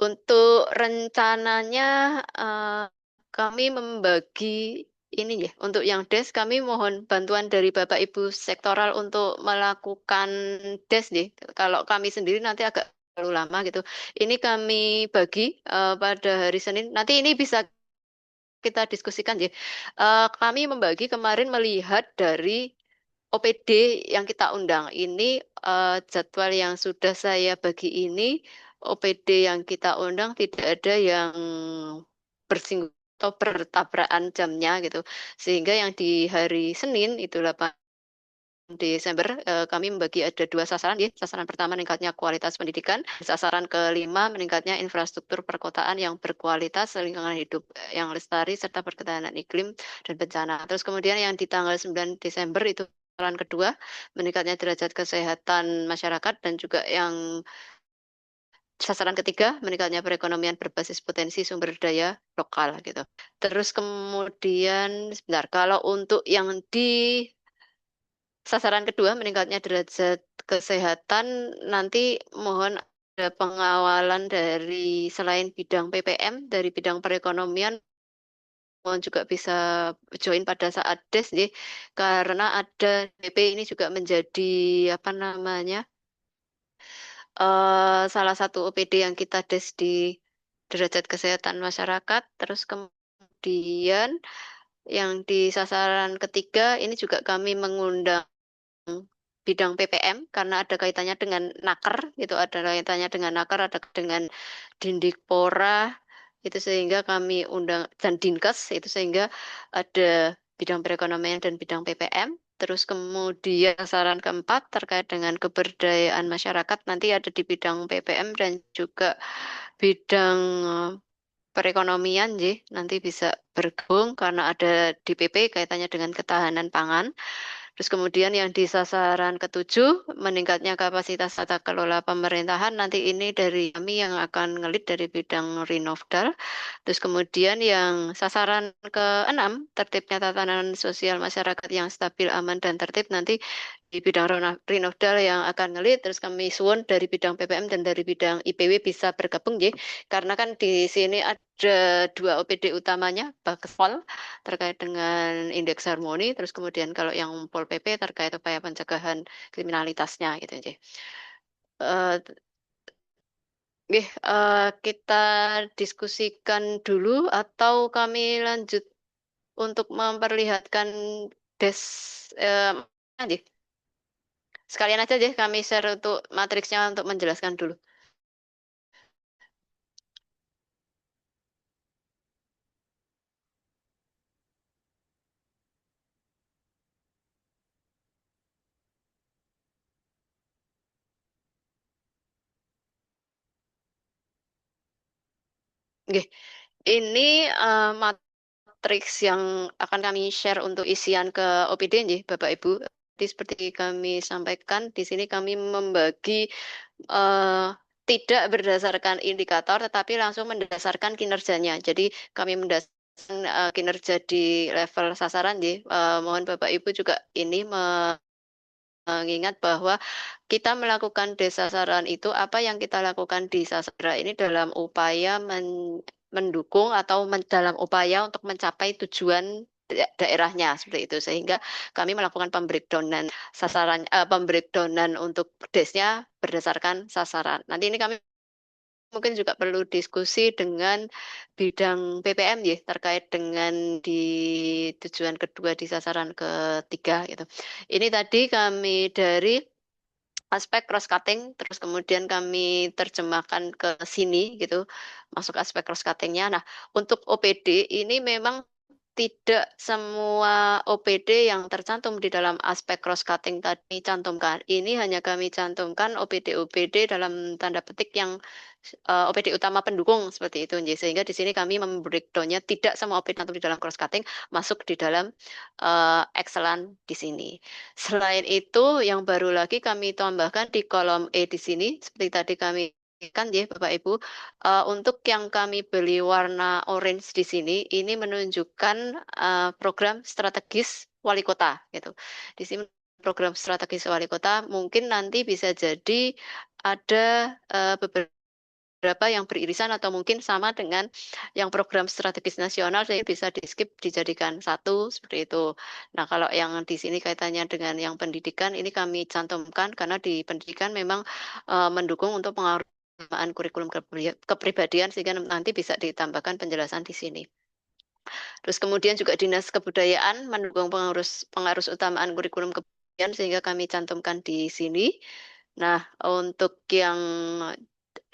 untuk rencananya kami membagi ini ya, untuk yang DES kami mohon bantuan dari Bapak Ibu sektoral untuk melakukan DES nih. Kalau kami sendiri nanti agak terlalu lama gitu. Ini kami bagi pada hari Senin. Nanti ini bisa kita diskusikan ya. Kami membagi kemarin melihat dari OPD yang kita undang ini jadwal yang sudah saya bagi ini OPD yang kita undang tidak ada yang bersinggung atau bertabrakan jamnya gitu. Sehingga yang di hari Senin itu 8 Desember kami membagi ada dua sasaran ya. Sasaran pertama meningkatnya kualitas pendidikan, sasaran kelima meningkatnya infrastruktur perkotaan yang berkualitas, lingkungan hidup yang lestari serta perketahanan iklim dan bencana. Terus kemudian yang di tanggal 9 Desember itu sasaran kedua meningkatnya derajat kesehatan masyarakat dan juga yang sasaran ketiga meningkatnya perekonomian berbasis potensi sumber daya lokal gitu. Terus kemudian sebentar kalau untuk yang di sasaran kedua, meningkatnya derajat kesehatan. Nanti mohon ada pengawalan dari selain bidang PPM, dari bidang perekonomian, mohon juga bisa join pada saat des, nih, karena ada DP ini juga menjadi apa namanya salah satu OPD yang kita des di derajat kesehatan masyarakat. Terus kemudian yang di sasaran ketiga ini juga kami mengundang bidang PPM karena ada kaitannya dengan naker gitu, ada kaitannya dengan naker, ada dengan Dindikpora itu sehingga kami undang dan Dinkes itu sehingga ada bidang perekonomian dan bidang PPM. Terus kemudian saran keempat terkait dengan keberdayaan masyarakat nanti ada di bidang PPM dan juga bidang perekonomian, nanti bisa bergabung karena ada DPP kaitannya dengan ketahanan pangan. Terus kemudian yang di sasaran ketujuh, meningkatnya kapasitas tata kelola pemerintahan. Nanti ini dari kami yang akan ngelit dari bidang Rinovdal. Terus kemudian yang sasaran keenam, tertibnya tatanan sosial masyarakat yang stabil, aman, dan tertib. Nanti di bidang Rinovdal yang akan ngelit. Terus kami suwun dari bidang PPM dan dari bidang IPW bisa bergabung, ya. Karena kan di sini ada dua OPD utamanya, Bakpol terkait dengan indeks harmoni, terus kemudian kalau yang Pol PP terkait upaya pencegahan kriminalitasnya gitu aja. Kita diskusikan dulu atau kami lanjut untuk memperlihatkan des aja. Sekalian aja deh kami share untuk matriksnya untuk menjelaskan dulu. Oke, ini matriks yang akan kami share untuk isian ke OPD nih, Bapak Ibu. Jadi seperti kami sampaikan, di sini kami membagi eh, tidak berdasarkan indikator, tetapi langsung mendasarkan kinerjanya. Jadi kami mendasarkan kinerja di level sasaran, ya. Mohon Bapak Ibu juga ini mengingat bahwa kita melakukan desa sasaran itu apa yang kita lakukan di sastra ini dalam upaya mendukung atau dalam upaya untuk mencapai tujuan daerahnya seperti itu, sehingga kami melakukan pembreakdownan untuk desnya berdasarkan sasaran. Nanti ini kami mungkin juga perlu diskusi dengan bidang PPM ya terkait dengan di tujuan kedua di sasaran ketiga gitu. Ini tadi kami dari aspek cross cutting, terus kemudian kami terjemahkan ke sini gitu, masuk aspek cross cuttingnya. Nah, untuk OPD ini memang tidak semua OPD yang tercantum di dalam aspek cross cutting tadi cantumkan. Ini hanya kami cantumkan OPD-OPD dalam tanda petik yang OPD utama pendukung seperti itu. Sehingga di sini kami membreakdownnya tidak semua OPD cantum di dalam cross cutting masuk di dalam excellent di sini. Selain itu, yang baru lagi kami tambahkan di kolom E di sini, seperti tadi kami kan ya Bapak Ibu, untuk yang kami beli warna orange di sini, ini menunjukkan program strategis wali kota gitu. Di sini program strategis wali kota mungkin nanti bisa jadi ada beberapa yang beririsan atau mungkin sama dengan yang program strategis nasional, jadi bisa di skip dijadikan satu seperti itu. Nah, kalau yang di sini kaitannya dengan yang pendidikan ini kami cantumkan karena di pendidikan memang mendukung untuk pengembangan kurikulum kepribadian sehingga nanti bisa ditambahkan penjelasan di sini. Terus kemudian juga Dinas Kebudayaan mendukung pengarus utamaan kurikulum kepribadian sehingga kami cantumkan di sini. Nah, untuk yang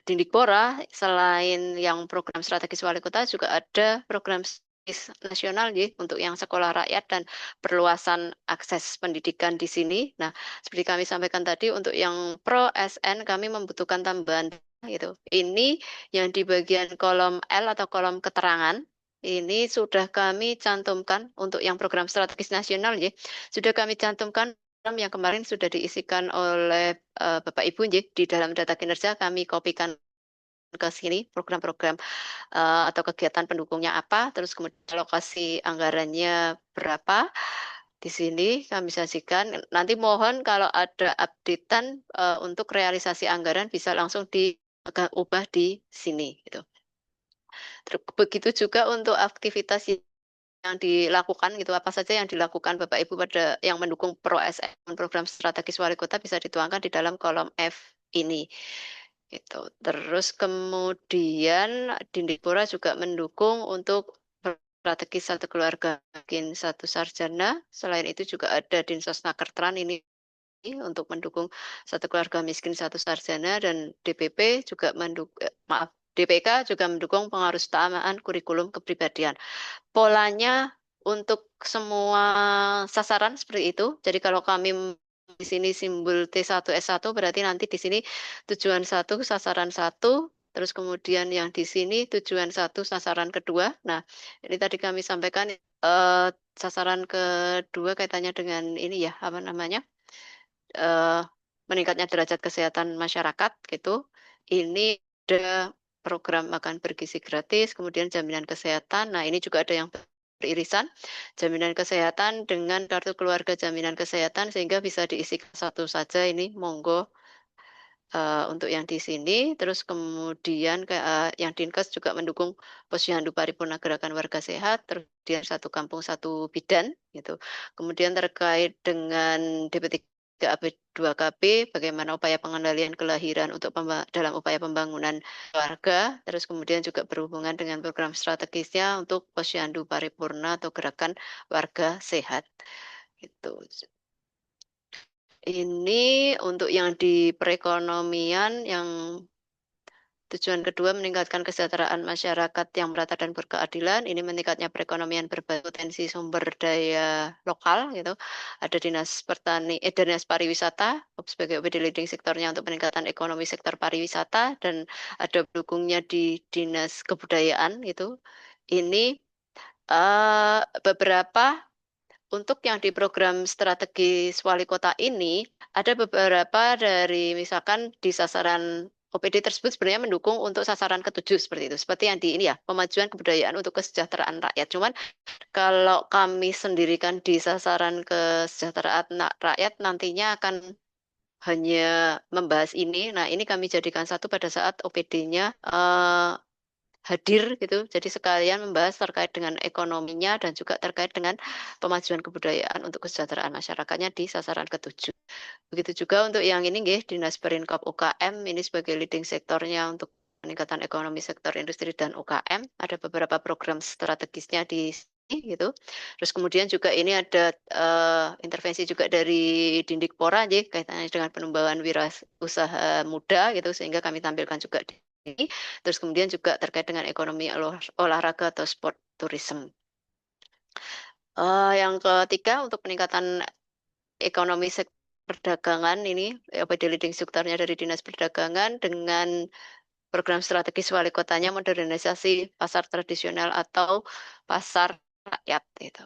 Dindikbora, selain yang program strategis wali kota, juga ada program strategis nasional ya, untuk yang sekolah rakyat dan perluasan akses pendidikan di sini. Nah, seperti kami sampaikan tadi, untuk yang Pro SN kami membutuhkan tambahan gitu. Ini yang di bagian kolom L atau kolom keterangan, ini sudah kami cantumkan untuk yang program strategis nasional ya. Sudah kami cantumkan yang kemarin sudah diisikan oleh Bapak Ibu di dalam data kinerja kami kopikan ke sini program-program atau kegiatan pendukungnya apa, terus kemudian alokasi anggarannya berapa. Di sini kami sajikan. Nanti mohon kalau ada updatean untuk realisasi anggaran bisa langsung diubah di sini gitu. Terus begitu juga untuk aktivitas yang dilakukan gitu, apa saja yang dilakukan Bapak Ibu pada yang mendukung Pro SM program strategis wali kota bisa dituangkan di dalam kolom F ini gitu. Terus kemudian Dindikbora juga mendukung untuk strategi satu keluarga bikin satu sarjana. Selain itu juga ada Dinsosnakertran ini untuk mendukung satu keluarga miskin satu sarjana, dan DPP juga DPK juga mendukung pengarus utamaan kurikulum kepribadian. Polanya untuk semua sasaran seperti itu. Jadi kalau kami di sini simbol T1S1 berarti nanti di sini tujuan satu, sasaran satu, terus kemudian yang di sini tujuan satu, sasaran kedua. Nah, ini tadi kami sampaikan sasaran kedua kaitannya dengan ini ya, apa namanya? eh, meningkatnya derajat kesehatan masyarakat gitu. Ini ada program makan bergizi gratis, kemudian jaminan kesehatan. Nah, ini juga ada yang beririsan jaminan kesehatan dengan kartu keluarga jaminan kesehatan sehingga bisa diisi satu saja ini monggo untuk yang di sini. Terus kemudian yang Dinkes juga mendukung Posyandu Paripurna Gerakan Warga Sehat, terus kemudian satu kampung satu bidan gitu. Kemudian terkait dengan DP3 AB 2KB, bagaimana upaya pengendalian kelahiran untuk dalam upaya pembangunan keluarga, terus kemudian juga berhubungan dengan program strategisnya untuk Posyandu Paripurna atau Gerakan Warga Sehat. Gitu. Ini untuk yang di perekonomian yang tujuan kedua meningkatkan kesejahteraan masyarakat yang merata dan berkeadilan. Ini meningkatnya perekonomian berpotensi sumber daya lokal gitu. Ada Dinas Pariwisata sebagai OPD leading sektornya untuk peningkatan ekonomi sektor pariwisata, dan ada dukungnya di Dinas Kebudayaan gitu. Ini beberapa untuk yang di program strategis wali kota ini, ada beberapa dari misalkan di sasaran OPD tersebut sebenarnya mendukung untuk sasaran ketujuh seperti itu. Seperti yang di ini ya, pemajuan kebudayaan untuk kesejahteraan rakyat. Cuman kalau kami sendirikan di sasaran kesejahteraan rakyat nantinya akan hanya membahas ini. Nah, ini kami jadikan satu pada saat OPD-nya hadir gitu. Jadi sekalian membahas terkait dengan ekonominya dan juga terkait dengan pemajuan kebudayaan untuk kesejahteraan masyarakatnya di sasaran ketujuh. Begitu juga untuk yang ini nggih, Dinas Perinkop UKM ini sebagai leading sektornya untuk peningkatan ekonomi sektor industri dan UKM. Ada beberapa program strategisnya di sini gitu. Terus kemudian juga ini ada intervensi juga dari Dindikpora nggih, kaitannya dengan pengembangan wirausaha muda gitu sehingga kami tampilkan juga di sini. Terus kemudian juga terkait dengan ekonomi olahraga atau sport tourism. Yang ketiga untuk peningkatan ekonomi perdagangan ini, OPD leading sektornya dari Dinas Perdagangan dengan program strategis wali kotanya modernisasi pasar tradisional atau pasar rakyat gitu.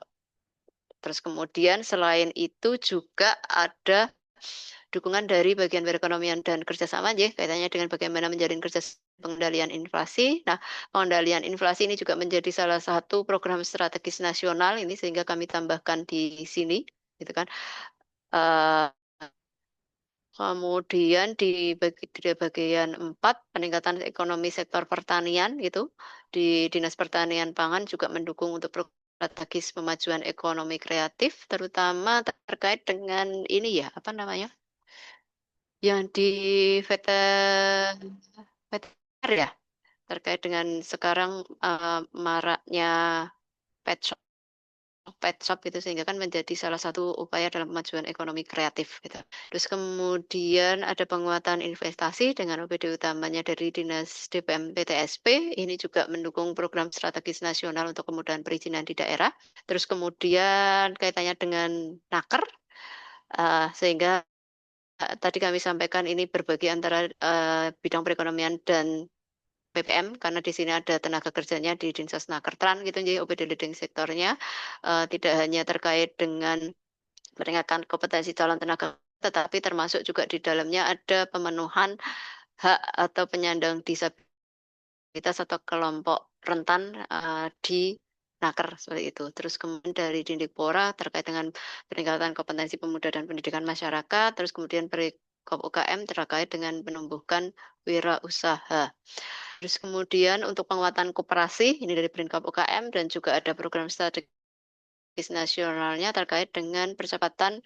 Terus kemudian selain itu juga ada dukungan dari bagian perekonomian dan kerjasama ya, kaitannya dengan bagaimana menjalin kerja pengendalian inflasi. Nah, pengendalian inflasi ini juga menjadi salah satu program strategis nasional ini sehingga kami tambahkan di sini, gitu kan. Uh, Kemudian di bagian 4 peningkatan ekonomi sektor pertanian gitu. Di Dinas Pertanian Pangan juga mendukung untuk program strategis pemajuan ekonomi kreatif terutama terkait dengan ini ya, apa namanya? Yang di veteriner ya, terkait dengan sekarang maraknya pet shop itu sehingga kan menjadi salah satu upaya dalam kemajuan ekonomi kreatif gitu. Terus kemudian ada penguatan investasi dengan OPD utamanya dari Dinas DPM PTSP, ini juga mendukung program strategis nasional untuk kemudahan perizinan di daerah. Terus kemudian kaitannya dengan Naker, sehingga tadi kami sampaikan ini berbagi antara bidang perekonomian dan BPM karena di sini ada tenaga kerjanya di Dinsosnakertran gitu jadi OPD leading sektornya tidak hanya terkait dengan meningkatkan kompetensi calon tenaga tetapi termasuk juga di dalamnya ada pemenuhan hak atau penyandang disabilitas atau kelompok rentan di Naker seperti itu. Terus kemudian dari Dindikpora terkait dengan peningkatan kompetensi pemuda dan pendidikan masyarakat, terus kemudian Perikop UKM terkait dengan menumbuhkan wirausaha. Terus kemudian untuk penguatan koperasi, ini dari Perinkop UKM dan juga ada program strategis nasionalnya terkait dengan percepatan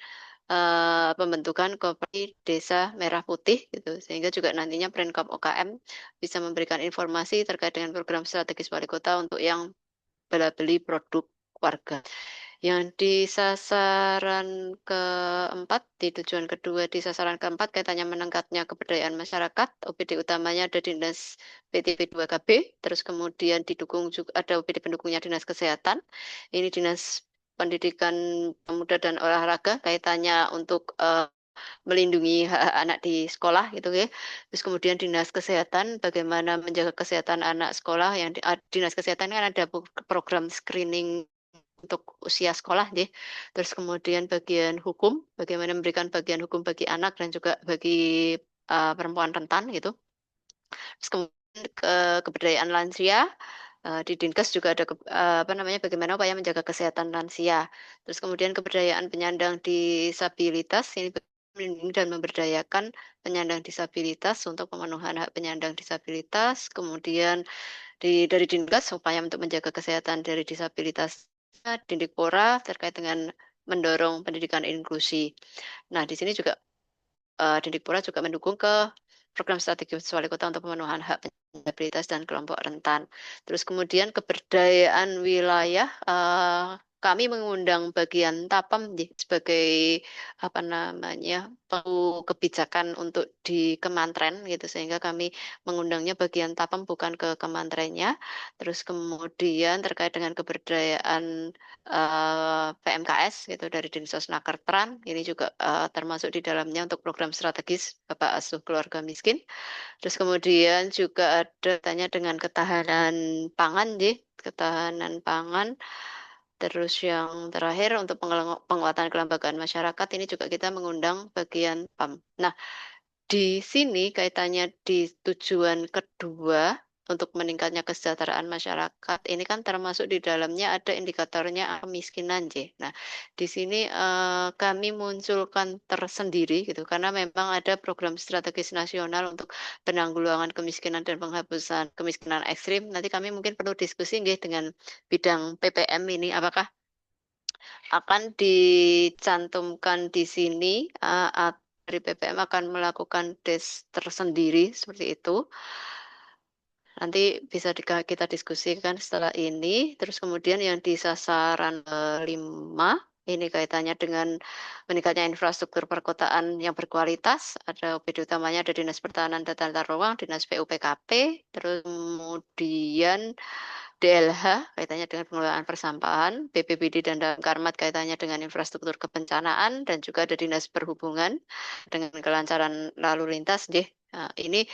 pembentukan koperasi Desa Merah Putih gitu. Sehingga juga nantinya Perinkop UKM bisa memberikan informasi terkait dengan program strategis wali kota untuk yang bela-beli produk warga. Yang di sasaran keempat, di tujuan kedua di sasaran keempat kaitannya meningkatnya keberdayaan masyarakat, OPD utamanya ada Dinas PTP 2KB, terus kemudian didukung juga ada OPD pendukungnya Dinas Kesehatan, ini Dinas Pendidikan Pemuda dan Olahraga kaitannya untuk melindungi hak anak di sekolah gitu ya. Terus kemudian Dinas Kesehatan bagaimana menjaga kesehatan anak sekolah yang Dinas Kesehatan kan ada program screening untuk usia sekolah deh. Terus kemudian bagian hukum, bagaimana memberikan bagian hukum bagi anak dan juga bagi perempuan rentan gitu. Terus kemudian keberdayaan lansia, di Dinkes juga ada apa namanya bagaimana upaya menjaga kesehatan lansia. Terus kemudian keberdayaan penyandang disabilitas ini melindungi dan memberdayakan penyandang disabilitas untuk pemenuhan hak penyandang disabilitas. Kemudian dari Dinkes upaya untuk menjaga kesehatan dari disabilitas Dindikpora terkait dengan mendorong pendidikan inklusi. Nah, di sini juga Dindikpora juga mendukung ke program strategi wali kota untuk pemenuhan hak disabilitas dan kelompok rentan. Terus kemudian keberdayaan wilayah, kami mengundang bagian Tapam sebagai apa namanya kebijakan untuk di Kemantren gitu sehingga kami mengundangnya bagian Tapam bukan ke Kemantrennya. Terus kemudian terkait dengan keberdayaan PMKS gitu dari Dinsosnakertran ini juga termasuk di dalamnya untuk program strategis Bapak Asuh Keluarga Miskin. Terus kemudian juga ada tanya dengan ketahanan pangan, ketahanan pangan. Terus yang terakhir untuk penguatan kelembagaan masyarakat ini juga kita mengundang bagian PAM. Nah, di sini kaitannya di tujuan kedua untuk meningkatnya kesejahteraan masyarakat ini kan termasuk di dalamnya ada indikatornya kemiskinan, J. Nah, di sini kami munculkan tersendiri gitu karena memang ada program strategis nasional untuk penanggulangan kemiskinan dan penghapusan kemiskinan ekstrim. Nanti kami mungkin perlu diskusi nggih dengan bidang PPM ini apakah akan dicantumkan di sini dari PPM akan melakukan des tersendiri seperti itu. Nanti bisa kita diskusikan setelah ini. Terus kemudian yang di sasaran 5 ini kaitannya dengan meningkatnya infrastruktur perkotaan yang berkualitas. Ada OPD utamanya ada Dinas Pertahanan dan Tata Ruang, Dinas PUPKP, terus kemudian DLH kaitannya dengan pengelolaan persampahan, BPBD dan Damkarmat kaitannya dengan infrastruktur kebencanaan, dan juga ada Dinas Perhubungan dengan kelancaran lalu lintas. Nah, ini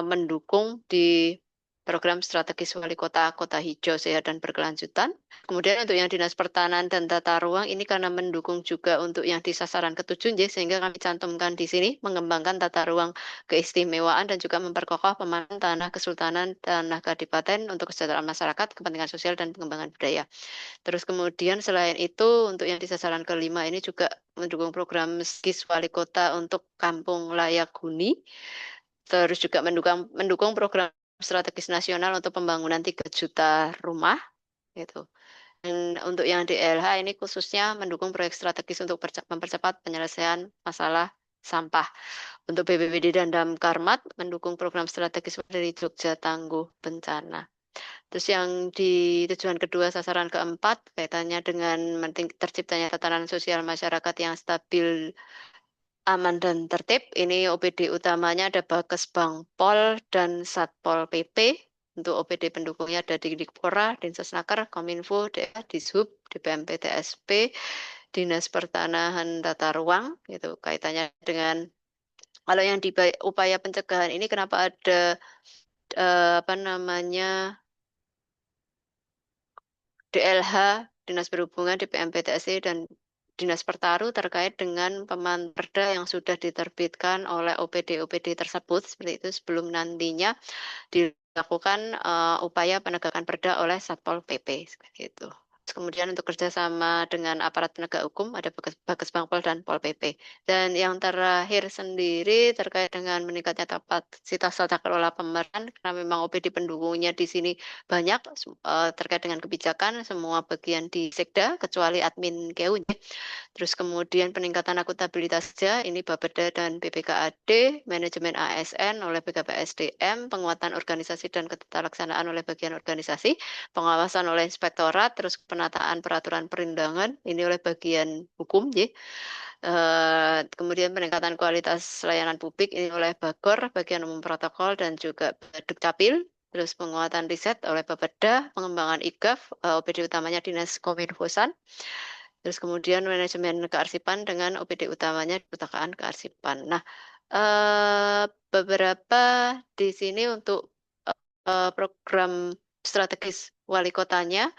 mendukung di program strategis wali kota kota hijau sehat dan berkelanjutan. Kemudian untuk yang dinas pertahanan dan tata ruang ini karena mendukung juga untuk yang di sasaran ketujuh sehingga kami cantumkan di sini mengembangkan tata ruang keistimewaan dan juga memperkokoh pemanahan tanah kesultanan tanah kadipaten untuk kesejahteraan masyarakat, kepentingan sosial dan pengembangan budaya. Terus kemudian selain itu untuk yang di sasaran kelima ini juga mendukung program skis wali kota untuk kampung layak huni. Terus juga mendukung program strategis nasional untuk pembangunan 3 juta rumah gitu. Dan untuk yang di LH ini khususnya mendukung proyek strategis untuk mempercepat penyelesaian masalah sampah. Untuk BPBD dan Damkarmat mendukung program strategis dari Jogja Tangguh Bencana. Terus yang di tujuan kedua sasaran keempat kaitannya dengan terciptanya tatanan sosial masyarakat yang stabil, aman dan tertib. Ini OPD utamanya ada Bakes Bangpol dan Satpol PP. Untuk OPD pendukungnya ada di Dikpora, Dinsesnaker, Kominfo, DA, Dishub, DPMP, TSP, Dinas Pertanahan Tata Ruang, gitu. Kaitannya dengan kalau yang di upaya pencegahan ini kenapa ada apa namanya DLH, Dinas Perhubungan, DPMP, TSC, dan Dinas Pertaru terkait dengan pemanperda yang sudah diterbitkan oleh OPD-OPD tersebut seperti itu sebelum nantinya dilakukan upaya penegakan perda oleh Satpol PP seperti itu. Kemudian untuk kerjasama dengan aparat penegak hukum ada Bages Bangpol dan Pol PP. Dan yang terakhir sendiri terkait dengan meningkatnya kapasitas tata kelola pemeran karena memang OPD pendukungnya di sini banyak terkait dengan kebijakan semua bagian di Sekda kecuali admin KU. Terus kemudian peningkatan akuntabilitas kerja, ini Bapeda dan BPKAD, manajemen ASN oleh BKPSDM, penguatan organisasi dan ketelaksanaan oleh bagian organisasi, pengawasan oleh inspektorat, terus penataan peraturan perundangan, ini oleh bagian hukum, ya. Kemudian peningkatan kualitas layanan publik, ini oleh Bagor, bagian umum protokol, dan juga Dukcapil. Terus penguatan riset oleh Bapeda, pengembangan IGAF, OPD utamanya Dinas Kominfosan. Terus kemudian manajemen kearsipan dengan OPD utamanya Perpustakaan Kearsipan. Nah, beberapa di sini untuk program strategis wali kotanya,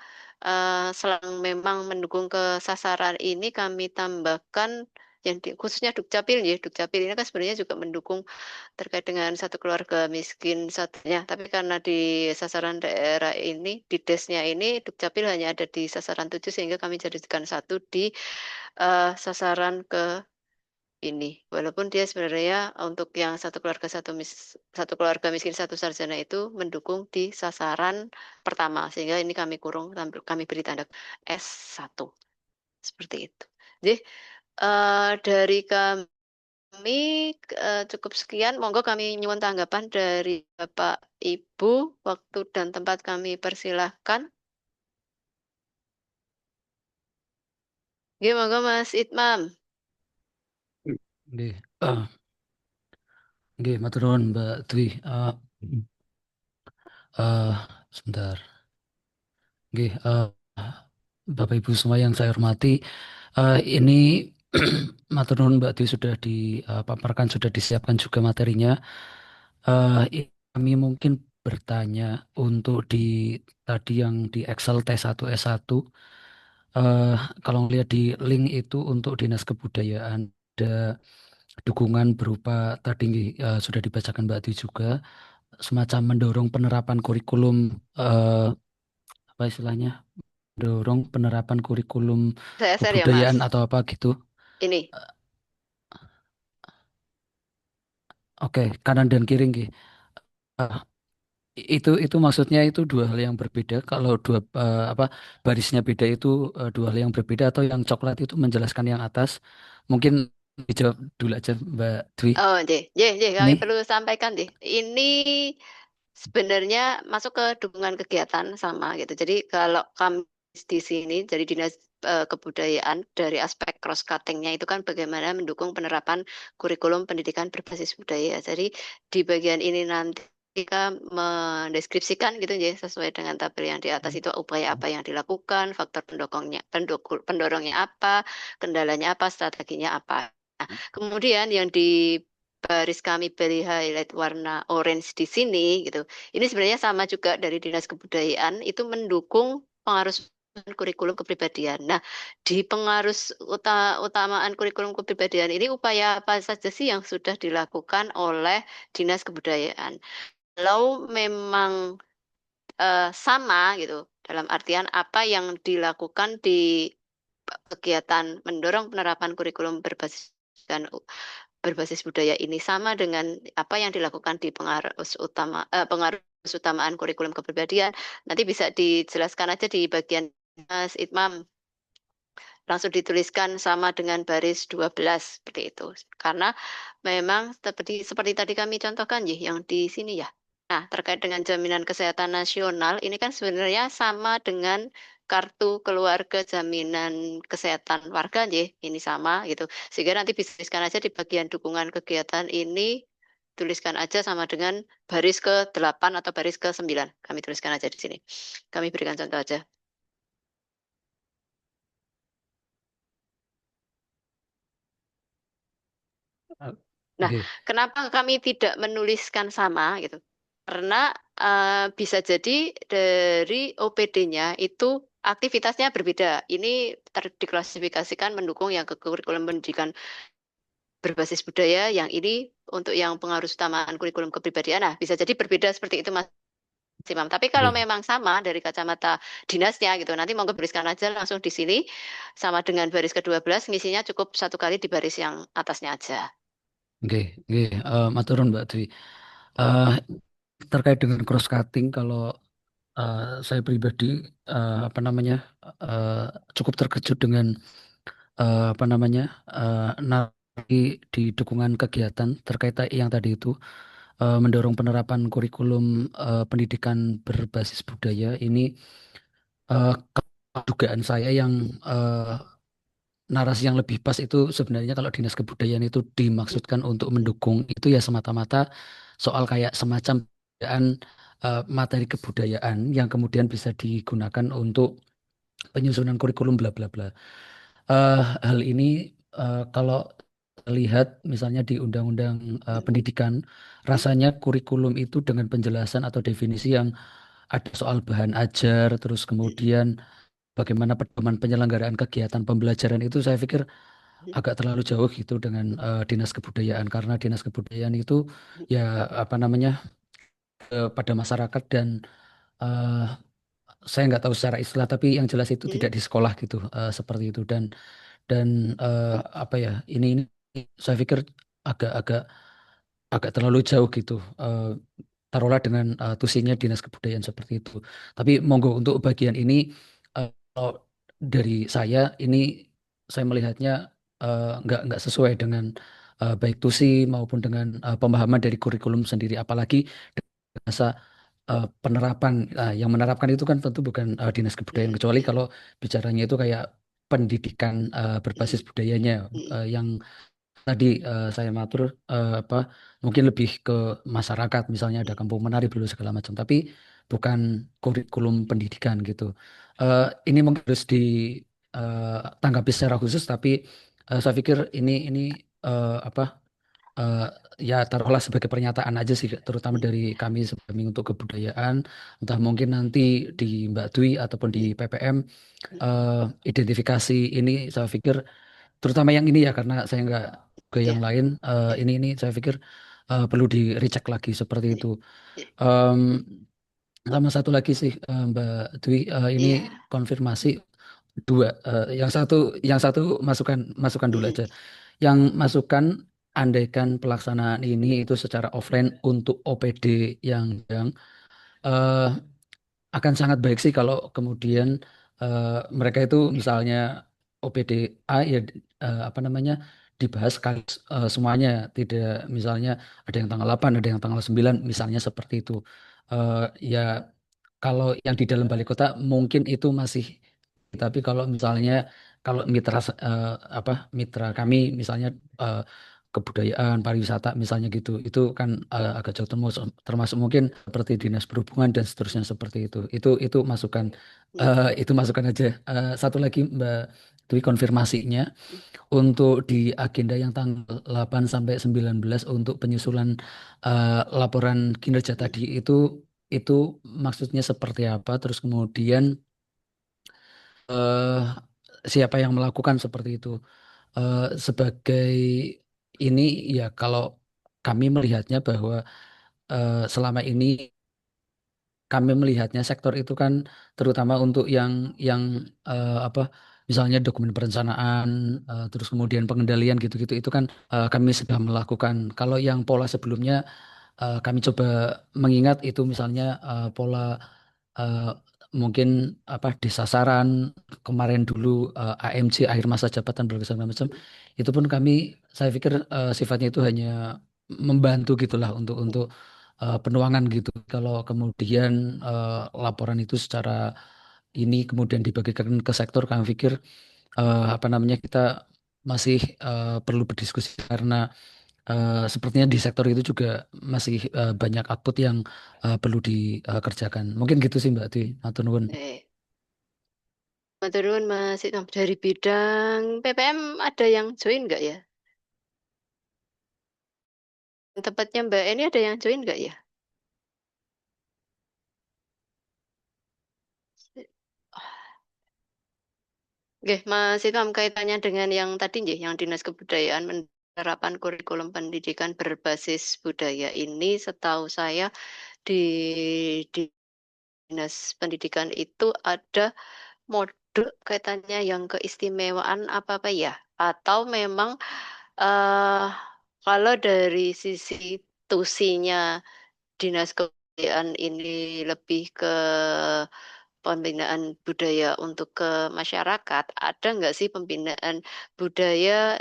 selang memang mendukung ke sasaran ini kami tambahkan yang khususnya Dukcapil ya. Dukcapil ini kan sebenarnya juga mendukung terkait dengan satu keluarga miskin satunya. Tapi karena di sasaran daerah ini, di desnya ini, Dukcapil hanya ada di sasaran 7 sehingga kami jadikan satu di sasaran ke ini. Walaupun dia sebenarnya untuk yang satu keluarga miskin satu sarjana itu mendukung di sasaran pertama. Sehingga ini kami kurung, kami beri tanda S1. Seperti itu. Jadi dari kami cukup sekian. Monggo kami nyuwun tanggapan dari Bapak Ibu. Waktu dan tempat kami persilahkan. Oke, monggo Mas Itmam. Nggih, nggih, matur nuwun Mbak Dwi. Eh, sebentar. Nggih, Bapak Ibu semua yang saya hormati, ini matur nuwun Mbak Dwi sudah dipaparkan, sudah disiapkan juga materinya. Kami mungkin bertanya untuk di tadi yang di Excel T1 S1, eh, kalau ngelihat di link itu untuk Dinas Kebudayaan ada dukungan berupa tadi sudah dibacakan Mbak Dwi juga semacam mendorong penerapan kurikulum, eh, apa istilahnya, mendorong penerapan kurikulum Saya share ya, kebudayaan Mas. atau apa gitu. Ini. Oke, kanan dan kiri nggih. Ah, itu maksudnya itu dua hal yang berbeda. Kalau apa barisnya beda itu dua hal yang berbeda, atau yang coklat itu menjelaskan yang atas. Mungkin dijawab dulu aja Mbak Dwi. Oh, kami Ini, perlu sampaikan deh. Ini sebenarnya masuk ke dukungan kegiatan sama gitu. Jadi kalau kami di sini, jadi Dinas Kebudayaan dari aspek cross cuttingnya itu kan bagaimana mendukung penerapan kurikulum pendidikan berbasis budaya. Jadi di bagian ini nanti kita mendeskripsikan gitu ya sesuai dengan tabel yang di atas itu upaya apa yang dilakukan, faktor pendorongnya apa, kendalanya apa, strateginya apa. Nah, kemudian yang di baris kami beri highlight warna orange di sini gitu. Ini sebenarnya sama juga dari Dinas Kebudayaan itu mendukung pengarus kurikulum kepribadian. Nah, di pengarus utamaan kurikulum kepribadian ini upaya apa saja sih yang sudah dilakukan oleh Dinas Kebudayaan? Kalau memang sama gitu, dalam artian apa yang dilakukan di kegiatan mendorong penerapan kurikulum berbasis budaya ini sama dengan apa yang dilakukan di pengarus utamaan kurikulum kepribadian. Nanti bisa dijelaskan aja di bagian Mas Itmam. Langsung dituliskan sama dengan baris 12 seperti itu. Karena memang seperti tadi kami contohkan ya yang di sini ya. Nah, terkait dengan jaminan kesehatan nasional, ini kan sebenarnya sama dengan kartu keluarga jaminan kesehatan warga ya, ini sama gitu. Sehingga nanti bisa tuliskan aja di bagian dukungan kegiatan ini, tuliskan aja sama dengan baris ke-8 atau baris ke-9. Kami tuliskan aja di sini. Kami berikan contoh aja. Nah, oke, kenapa kami tidak menuliskan sama gitu? Karena bisa jadi dari OPD-nya itu aktivitasnya berbeda. Ini diklasifikasikan mendukung yang ke kurikulum pendidikan berbasis budaya, yang ini untuk yang pengaruh utamaan kurikulum kepribadian. Nah, bisa jadi berbeda seperti itu, Mas Imam. Tapi kalau oke, memang sama dari kacamata dinasnya gitu, nanti monggo tuliskan aja langsung di sini sama dengan baris ke-12, ngisinya cukup satu kali di baris yang atasnya aja. oke, oke. Maturun Mbak Dwi. Eh, Terkait dengan cross cutting, kalau saya pribadi apa namanya eh, cukup terkejut dengan apa namanya narasi di dukungan kegiatan terkait yang tadi itu, mendorong penerapan kurikulum pendidikan berbasis budaya ini. Dugaan saya yang eh, narasi yang lebih pas itu sebenarnya kalau Dinas Kebudayaan itu dimaksudkan untuk mendukung itu ya semata-mata soal kayak semacam pengadaan, materi kebudayaan yang kemudian bisa digunakan untuk penyusunan kurikulum bla bla bla. Hal ini kalau lihat misalnya di Undang-Undang Pendidikan, rasanya kurikulum itu dengan penjelasan atau definisi yang ada soal bahan ajar, terus kemudian bagaimana pedoman penyelenggaraan kegiatan pembelajaran itu saya pikir agak terlalu jauh gitu dengan Dinas Kebudayaan, karena Dinas Kebudayaan itu ya apa namanya pada masyarakat dan eh, saya nggak tahu secara istilah tapi yang jelas itu tidak di sekolah gitu, seperti itu. Dan apa ya ini saya pikir agak-agak agak terlalu jauh gitu, taruhlah dengan tusinya Dinas Kebudayaan seperti itu. Tapi monggo untuk bagian ini, kalau dari saya ini saya melihatnya nggak sesuai dengan baik tusi maupun dengan pemahaman dari kurikulum sendiri, apalagi masa penerapan. Yang menerapkan itu kan tentu bukan Dinas Kebudayaan, kecuali kalau bicaranya itu kayak pendidikan berbasis budayanya, yang tadi saya matur apa mungkin lebih ke masyarakat, misalnya ada kampung menari dulu segala macam, tapi bukan kurikulum pendidikan gitu. Ini mungkin harus ditanggapi secara khusus, tapi saya pikir ini apa eh, ya taruhlah sebagai pernyataan aja sih, terutama dari kami sebagai untuk kebudayaan, entah mungkin nanti di Mbak Dwi ataupun di PPM eh, identifikasi ini saya pikir, terutama yang ini ya karena saya nggak ke yang Ya, lain, ya, ini saya pikir perlu di recheck lagi seperti ya, itu. ya, Em, Sama satu lagi sih Mbak Dwi, ini ya. konfirmasi dua. Yang satu masukan masukan dulu Mm, aja. Yang masukan, andaikan pelaksanaan ini itu secara offline untuk OPD yang eh, akan sangat baik sih kalau kemudian eh, mereka itu misalnya OPD A ya, apa namanya, dibahas sekali semuanya, tidak misalnya ada yang tanggal 8 ada yang tanggal 9 misalnya seperti itu. Eh, Ya kalau yang di dalam balai kota mungkin itu masih, tapi kalau misalnya kalau mitra apa mitra kami misalnya eh, kebudayaan pariwisata misalnya gitu, itu kan agak jauh, termasuk mungkin seperti dinas perhubungan dan seterusnya seperti itu. Itu masukan, mm, itu masukan aja. Satu lagi Mbak Dwi, konfirmasinya untuk di agenda yang tanggal 8 sampai 19 untuk penyusulan laporan kinerja mm, tadi itu maksudnya seperti apa? Terus kemudian eh, siapa yang melakukan seperti itu? Sebagai ini ya, kalau kami melihatnya bahwa selama ini kami melihatnya sektor itu kan terutama untuk yang apa misalnya dokumen perencanaan, terus kemudian pengendalian gitu-gitu itu kan kami sudah melakukan. Kalau yang pola sebelumnya kami coba mengingat itu misalnya pola eh, mungkin apa desa saran kemarin dulu, AMC akhir masa jabatan berkesan segala macam, itu pun kami saya pikir sifatnya itu hanya membantu gitulah untuk penuangan gitu. Kalau kemudian laporan itu secara ini kemudian dibagikan ke sektor, kami pikir apa namanya kita masih perlu berdiskusi karena sepertinya di sektor itu juga masih banyak output yang perlu dikerjakan. Mungkin gitu sih Mbak Dwi. Matur nuwun. eh. Matur nuwun, Mas Itno. Dari bidang PPM ada yang join nggak ya? Tempatnya Mbak ini ada yang join nggak ya? Oke, Mas Itno kaitannya dengan yang tadi nggih, yang Dinas Kebudayaan penerapan kurikulum pendidikan berbasis budaya ini, setahu saya di Dinas Pendidikan itu ada mode kaitannya yang keistimewaan apa-apa ya? Atau memang eh kalau dari sisi tusinya Dinas Kebudayaan ini lebih ke pembinaan budaya untuk ke masyarakat, ada nggak sih pembinaan budaya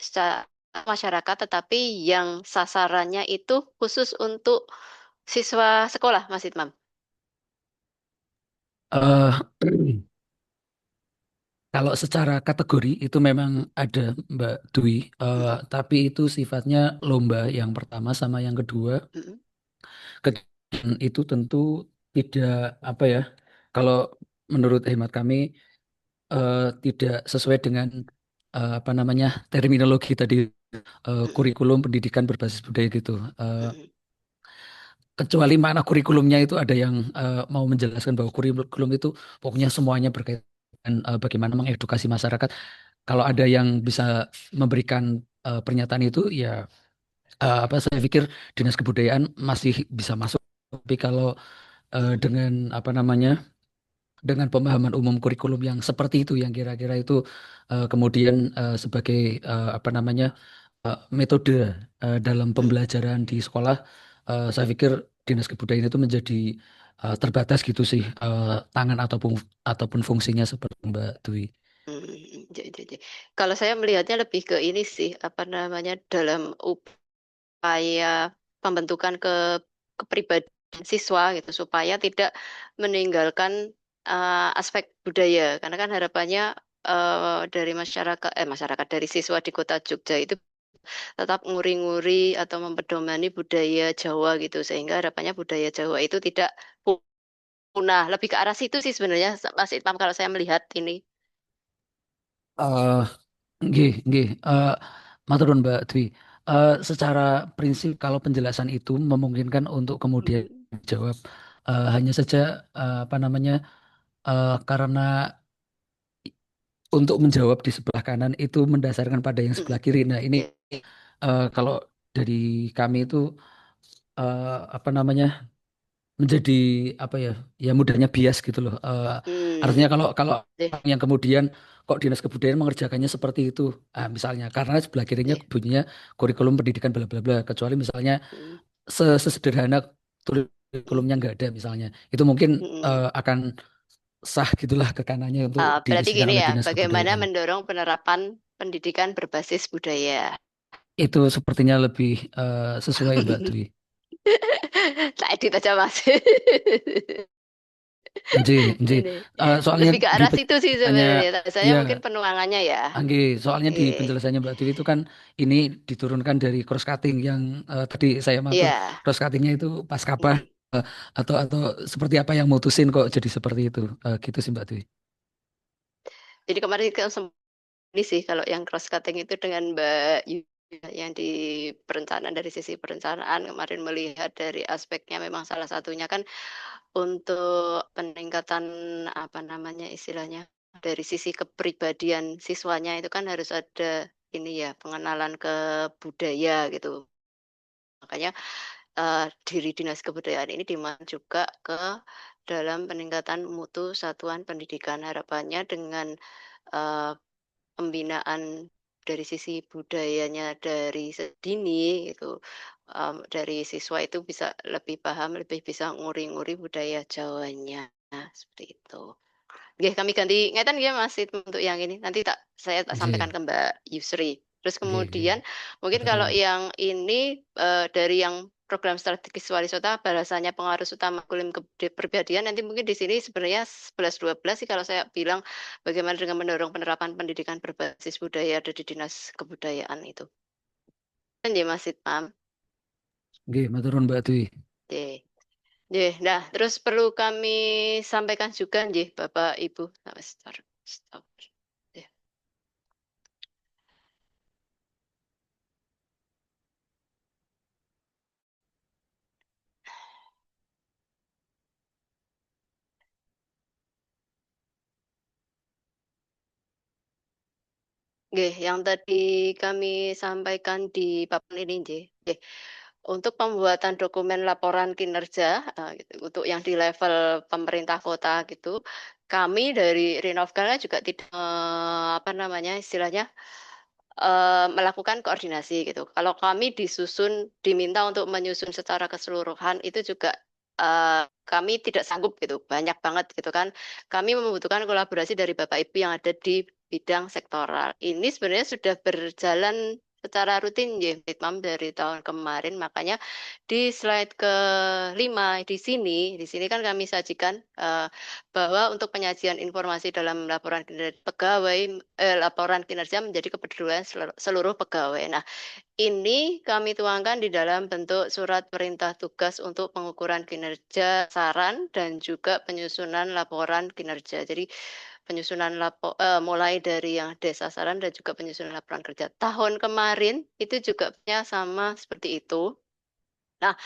secara masyarakat tetapi yang sasarannya itu khusus untuk siswa sekolah, Mas Itmam? Eh, Kalau secara kategori itu memang ada Mbak Dwi, Mm-mm, tapi itu sifatnya lomba yang pertama sama yang kedua. mm-mm, Kegiatan itu tentu tidak apa ya, kalau menurut hemat kami tidak sesuai dengan apa namanya terminologi tadi, mm-mm, kurikulum pendidikan berbasis budaya gitu. Eh, mm-mm, Kecuali mana kurikulumnya itu ada yang mau menjelaskan bahwa kurikulum itu pokoknya semuanya berkaitan bagaimana mengedukasi masyarakat. Kalau ada yang bisa memberikan pernyataan itu ya, apa saya pikir Dinas Kebudayaan masih bisa masuk. Tapi kalau mm-mm, dengan apa namanya dengan pemahaman umum kurikulum yang seperti itu yang kira-kira itu kemudian sebagai apa namanya metode dalam mm-mm, pembelajaran di sekolah, saya pikir Dinas Kebudayaan itu menjadi terbatas gitu sih, tangan ataupun fungsinya seperti Mbak Dwi. mm-mm. Kalau saya melihatnya lebih ke ini sih, apa namanya, dalam upaya pembentukan kepribadian siswa gitu supaya tidak meninggalkan aspek budaya karena kan harapannya dari masyarakat dari siswa di kota Jogja itu tetap nguri-nguri atau mempedomani budaya Jawa gitu sehingga harapannya budaya Jawa itu tidak punah lebih ke arah situ sih sebenarnya Mas Itmam kalau saya melihat ini. Eh, Nggih, nggih. Matur nuwun Mbak Dwi. Secara prinsip kalau penjelasan itu memungkinkan untuk kemudian Mm, dijawab, hanya saja apa namanya, karena untuk menjawab di sebelah kanan itu mendasarkan pada yang mm, sebelah kiri. Nah ini oke. kalau dari kami itu apa namanya, menjadi apa ya, ya mudahnya bias gitu loh. Artinya Hmm, kalau kalau deh, yang kemudian kok Dinas Kebudayaan mengerjakannya seperti itu, misalnya karena sebelah kirinya deh. bunyinya kurikulum pendidikan bla bla bla, kecuali misalnya Mm, sesederhana mm, kurikulumnya nggak ada misalnya, itu mungkin mm. akan sah gitulah ke kanannya untuk Berarti diisikan gini oleh ya, Dinas bagaimana Kebudayaan. mendorong penerapan pendidikan berbasis budaya. Itu sepertinya lebih sesuai Mbak Dwi. Tak edit aja Mas. Nji, Nji. Ini Soalnya lebih ke di arah situ sih penjelasannya, sebenarnya. Saya ya mungkin penuangannya ya. Anggi, soalnya di Oke. penjelasannya Mbak Dewi itu kan ini diturunkan dari cross cutting yang tadi saya matur, Iya. cross cuttingnya itu pas kapan Mm. atau seperti apa yang mutusin kok jadi seperti itu. Gitu sih Mbak Dewi. Jadi kemarin kan ini sih kalau yang cross cutting itu dengan Mbak Yu yang di perencanaan dari sisi perencanaan kemarin melihat dari aspeknya memang salah satunya kan untuk peningkatan apa namanya istilahnya dari sisi kepribadian siswanya itu kan harus ada ini ya pengenalan ke budaya gitu. Makanya diri Dinas Kebudayaan ini dimasukkan juga ke dalam peningkatan mutu satuan pendidikan. Harapannya dengan eee, pembinaan dari sisi budayanya dari sedini gitu, dari siswa itu bisa lebih paham, lebih bisa nguri-nguri budaya Jawanya, seperti itu. Nggih, kami ganti ngeten nggih Mas untuk yang ini, nanti saya tak sampaikan Nggih, ke Mbak Yusri. Terus nggih, nggih. kemudian mungkin Matur kalau nuwun. yang ini, dari yang program strategis wariwisata bahasanya pengaruh utama iklim kepribadian nanti mungkin di sini sebenarnya 11, 12 sih kalau saya bilang bagaimana dengan mendorong penerapan pendidikan berbasis budaya ada di Dinas Kebudayaan itu. Kan ya Mas Itmam? Nggih, matur nuwun Mbak Dwi. Nggih. Nggih, nah terus perlu kami sampaikan juga nggih Bapak Ibu, sebentar, stop. Nggih, yang tadi kami sampaikan di papan ini nggih, nggih. Untuk pembuatan dokumen laporan kinerja, gitu, untuk yang di level pemerintah kota gitu, kami dari Rinovga juga tidak, apa namanya, istilahnya, melakukan koordinasi gitu. Kalau kami diminta untuk menyusun secara keseluruhan itu juga, kami tidak sanggup gitu, banyak banget gitu kan. Kami membutuhkan kolaborasi dari Bapak Ibu yang ada di bidang sektoral. Ini sebenarnya sudah berjalan secara rutin nggih, Ditmam dari tahun kemarin, makanya di slide ke-5 di sini kan kami sajikan, bahwa untuk penyajian informasi dalam laporan kinerja menjadi kepedulian seluruh pegawai. Nah, ini kami tuangkan di dalam bentuk surat perintah tugas untuk pengukuran kinerja, saran, dan juga penyusunan laporan kinerja. Jadi penyusunan mulai dari yang desa saran dan juga penyusunan laporan kerja. Tahun kemarin itu juga punya sama seperti itu. Nah,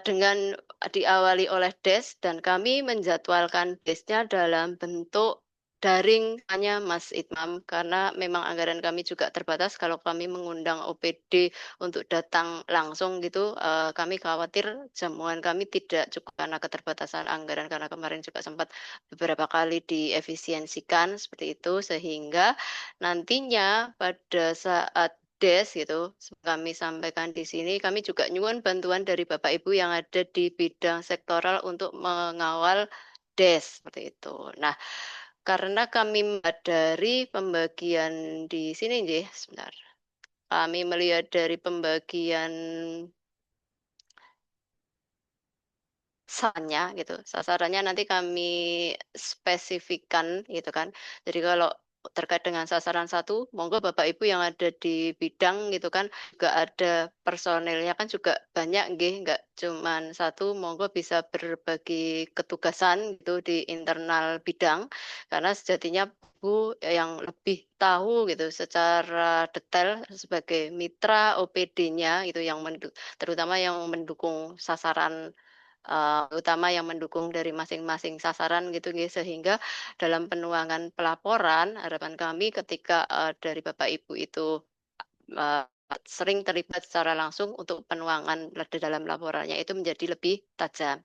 dengan diawali oleh DES dan kami menjadwalkan DES-nya dalam bentuk daring hanya Mas Itmam, karena memang anggaran kami juga terbatas kalau kami mengundang OPD untuk datang langsung gitu, kami khawatir jamuan kami tidak cukup karena keterbatasan anggaran, karena kemarin juga sempat beberapa kali diefisiensikan seperti itu, sehingga nantinya pada saat DES gitu, kami sampaikan di sini, kami juga nyuwun bantuan dari Bapak Ibu yang ada di bidang sektoral untuk mengawal DES, seperti itu. Nah, karena kami melihat dari pembagian di sini nggih, sebentar. Kami melihat dari pembagian sasarannya gitu, sasarannya nanti kami spesifikkan gitu kan. Jadi kalau terkait dengan sasaran satu, monggo Bapak Ibu yang ada di bidang gitu kan, juga ada personilnya kan juga banyak nggih, nggak cuman satu, monggo bisa berbagi ketugasan gitu di internal bidang, karena sejatinya Bu yang lebih tahu gitu secara detail sebagai mitra OPD-nya itu yang terutama yang mendukung sasaran utama yang mendukung dari masing-masing sasaran gitu nggih, sehingga dalam penuangan pelaporan harapan kami ketika, dari Bapak Ibu itu, eee, sering terlibat secara langsung untuk penuangan di dalam laporannya itu menjadi lebih tajam.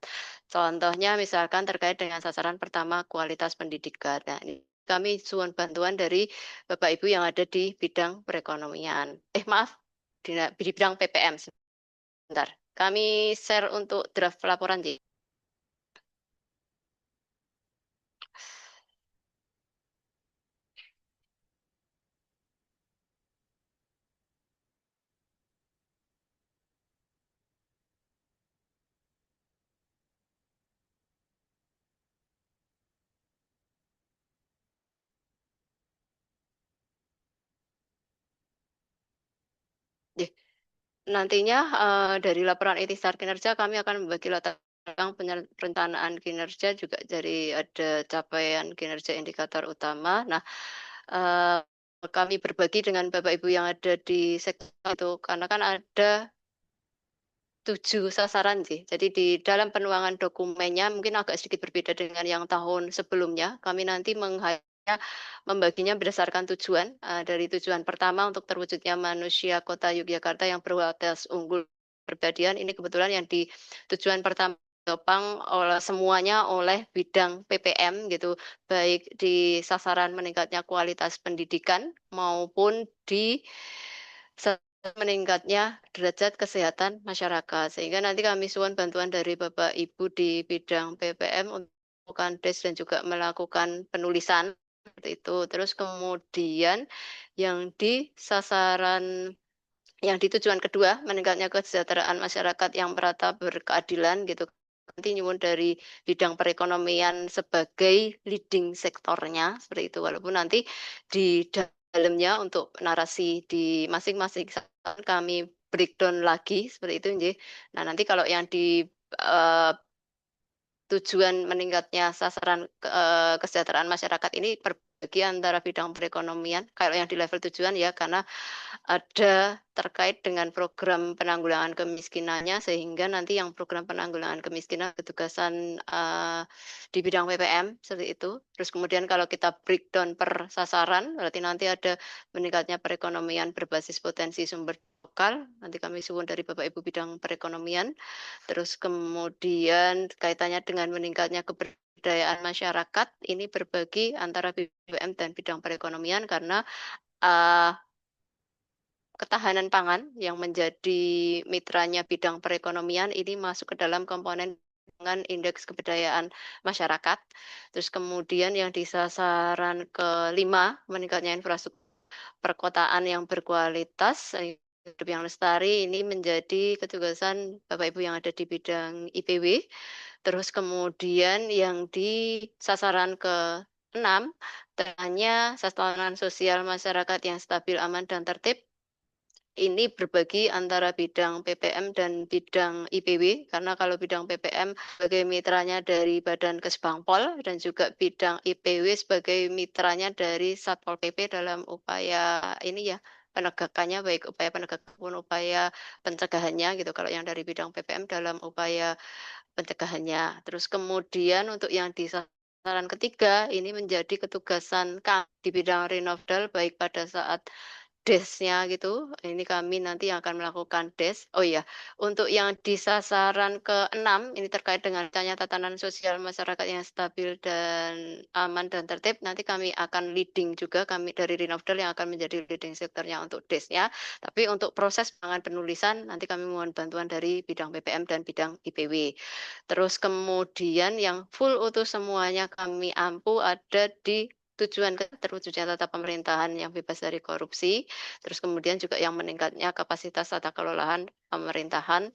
Contohnya misalkan terkait dengan sasaran pertama kualitas pendidikan. Nah, ini kami suwun bantuan dari Bapak Ibu yang ada di bidang perekonomian. Maaf, di bidang PPM sebentar. Kami share untuk draft laporan, Ji. Nantinya, dari laporan ikhtisar kinerja kami akan membagi latar belakang perencanaan kinerja juga dari ada capaian kinerja indikator utama. Nah, eee, kami berbagi dengan Bapak Ibu yang ada di sektor itu, karena kan ada 7 sasaran sih. Jadi di dalam penuangan dokumennya mungkin agak sedikit berbeda dengan yang tahun sebelumnya. Kami nanti membaginya berdasarkan tujuan, dari tujuan pertama untuk terwujudnya manusia kota Yogyakarta yang berkualitas unggul pribadian, ini kebetulan yang di tujuan pertama ditopang oleh semuanya oleh bidang PPM gitu, baik di sasaran meningkatnya kualitas pendidikan maupun di meningkatnya derajat kesehatan masyarakat. Sehingga nanti kami suwun bantuan dari Bapak Ibu di bidang PPM untuk melakukan des dan juga melakukan penulisan seperti itu. Terus kemudian yang di sasaran yang di tujuan kedua, meningkatnya kesejahteraan masyarakat yang merata berkeadilan gitu. Nanti nyuwun dari bidang perekonomian sebagai leading sektornya, seperti itu. Walaupun nanti di dalamnya untuk narasi di masing-masing sektor kami breakdown lagi, seperti itu nggih. Nah, nanti kalau yang di, eee tujuan meningkatnya sasaran, kesejahteraan masyarakat ini terbagi antara bidang perekonomian, kalau yang di level tujuan ya, karena ada terkait dengan program penanggulangan kemiskinannya, sehingga nanti yang program penanggulangan kemiskinan ketugasan, di bidang PPM, seperti itu. Terus kemudian kalau kita breakdown per sasaran, berarti nanti ada meningkatnya perekonomian berbasis potensi sumber lokal, nanti kami suwun dari Bapak Ibu bidang perekonomian. Terus kemudian kaitannya dengan meningkatnya keberdayaan masyarakat, ini berbagi antara BBM dan bidang perekonomian karena, eee, ketahanan pangan yang menjadi mitranya bidang perekonomian ini masuk ke dalam komponen dengan indeks keberdayaan masyarakat. Terus kemudian yang di sasaran kelima, meningkatnya infrastruktur perkotaan yang berkualitas, hidup yang lestari ini menjadi ketugasan Bapak Ibu yang ada di bidang IPW. Terus kemudian yang di sasaran ke-6, tanya tatanan sosial masyarakat yang stabil, aman, dan tertib. Ini berbagi antara bidang PPM dan bidang IPW, karena kalau bidang PPM sebagai mitranya dari Badan Kesbangpol dan juga bidang IPW sebagai mitranya dari Satpol PP dalam upaya ini ya, penegakannya baik upaya penegakan maupun upaya pencegahannya gitu, kalau yang dari bidang PPM dalam upaya pencegahannya. Terus kemudian untuk yang di sasaran ketiga, ini menjadi ketugasan kami di bidang Rinovdal baik pada saat DES-nya gitu, ini kami nanti yang akan melakukan DES. Oh iya, untuk yang di sasaran ke-6 ini terkait dengan misalnya tatanan sosial masyarakat yang stabil dan aman dan tertib, nanti kami akan leading juga, kami dari Rinovdal yang akan menjadi leading sektornya untuk DES-nya. Tapi untuk proses penanganan penulisan, nanti kami mohon bantuan dari bidang PPM dan bidang IPW. Terus kemudian yang full utuh semuanya kami ampu ada di tujuan terwujudnya tata pemerintahan yang bebas dari korupsi, terus kemudian juga yang meningkatnya kapasitas tata kelolaan pemerintahan,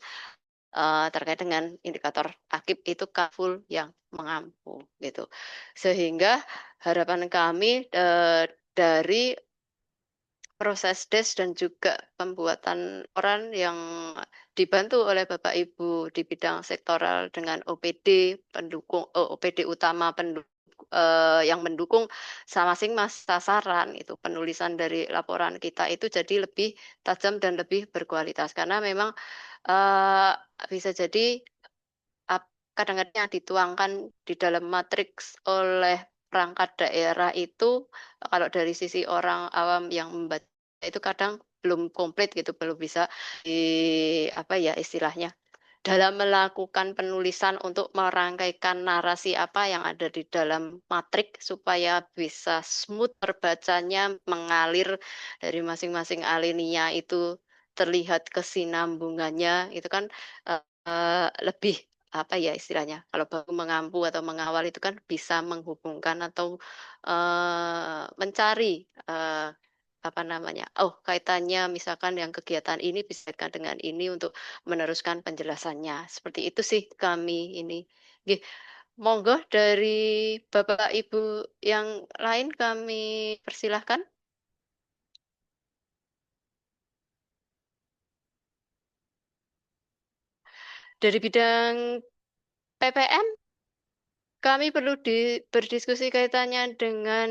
terkait dengan indikator AKIP itu full yang mengampu gitu. Sehingga harapan kami, dari proses des dan juga pembuatan orang yang dibantu oleh Bapak Ibu di bidang sektoral dengan OPD pendukung OPD utama yang mendukung masing-masing sasaran itu penulisan dari laporan kita itu jadi lebih tajam dan lebih berkualitas karena memang eh, bisa jadi kadang-kadang yang dituangkan di dalam matriks oleh perangkat daerah itu kalau dari sisi orang awam yang membaca itu kadang belum komplit gitu, belum bisa apa ya istilahnya dalam melakukan penulisan untuk merangkaikan narasi apa yang ada di dalam matrik supaya bisa smooth terbacanya, mengalir dari masing-masing alinea itu terlihat kesinambungannya, itu kan lebih apa ya istilahnya, kalau baku mengampu atau mengawal itu kan bisa menghubungkan atau mencari apa namanya, oh kaitannya misalkan yang kegiatan ini bisa dikaitkan dengan ini untuk meneruskan penjelasannya. Seperti itu sih kami ini. Nggih, monggo dari Bapak Ibu yang lain kami persilahkan. Dari bidang PPM, kami perlu berdiskusi kaitannya dengan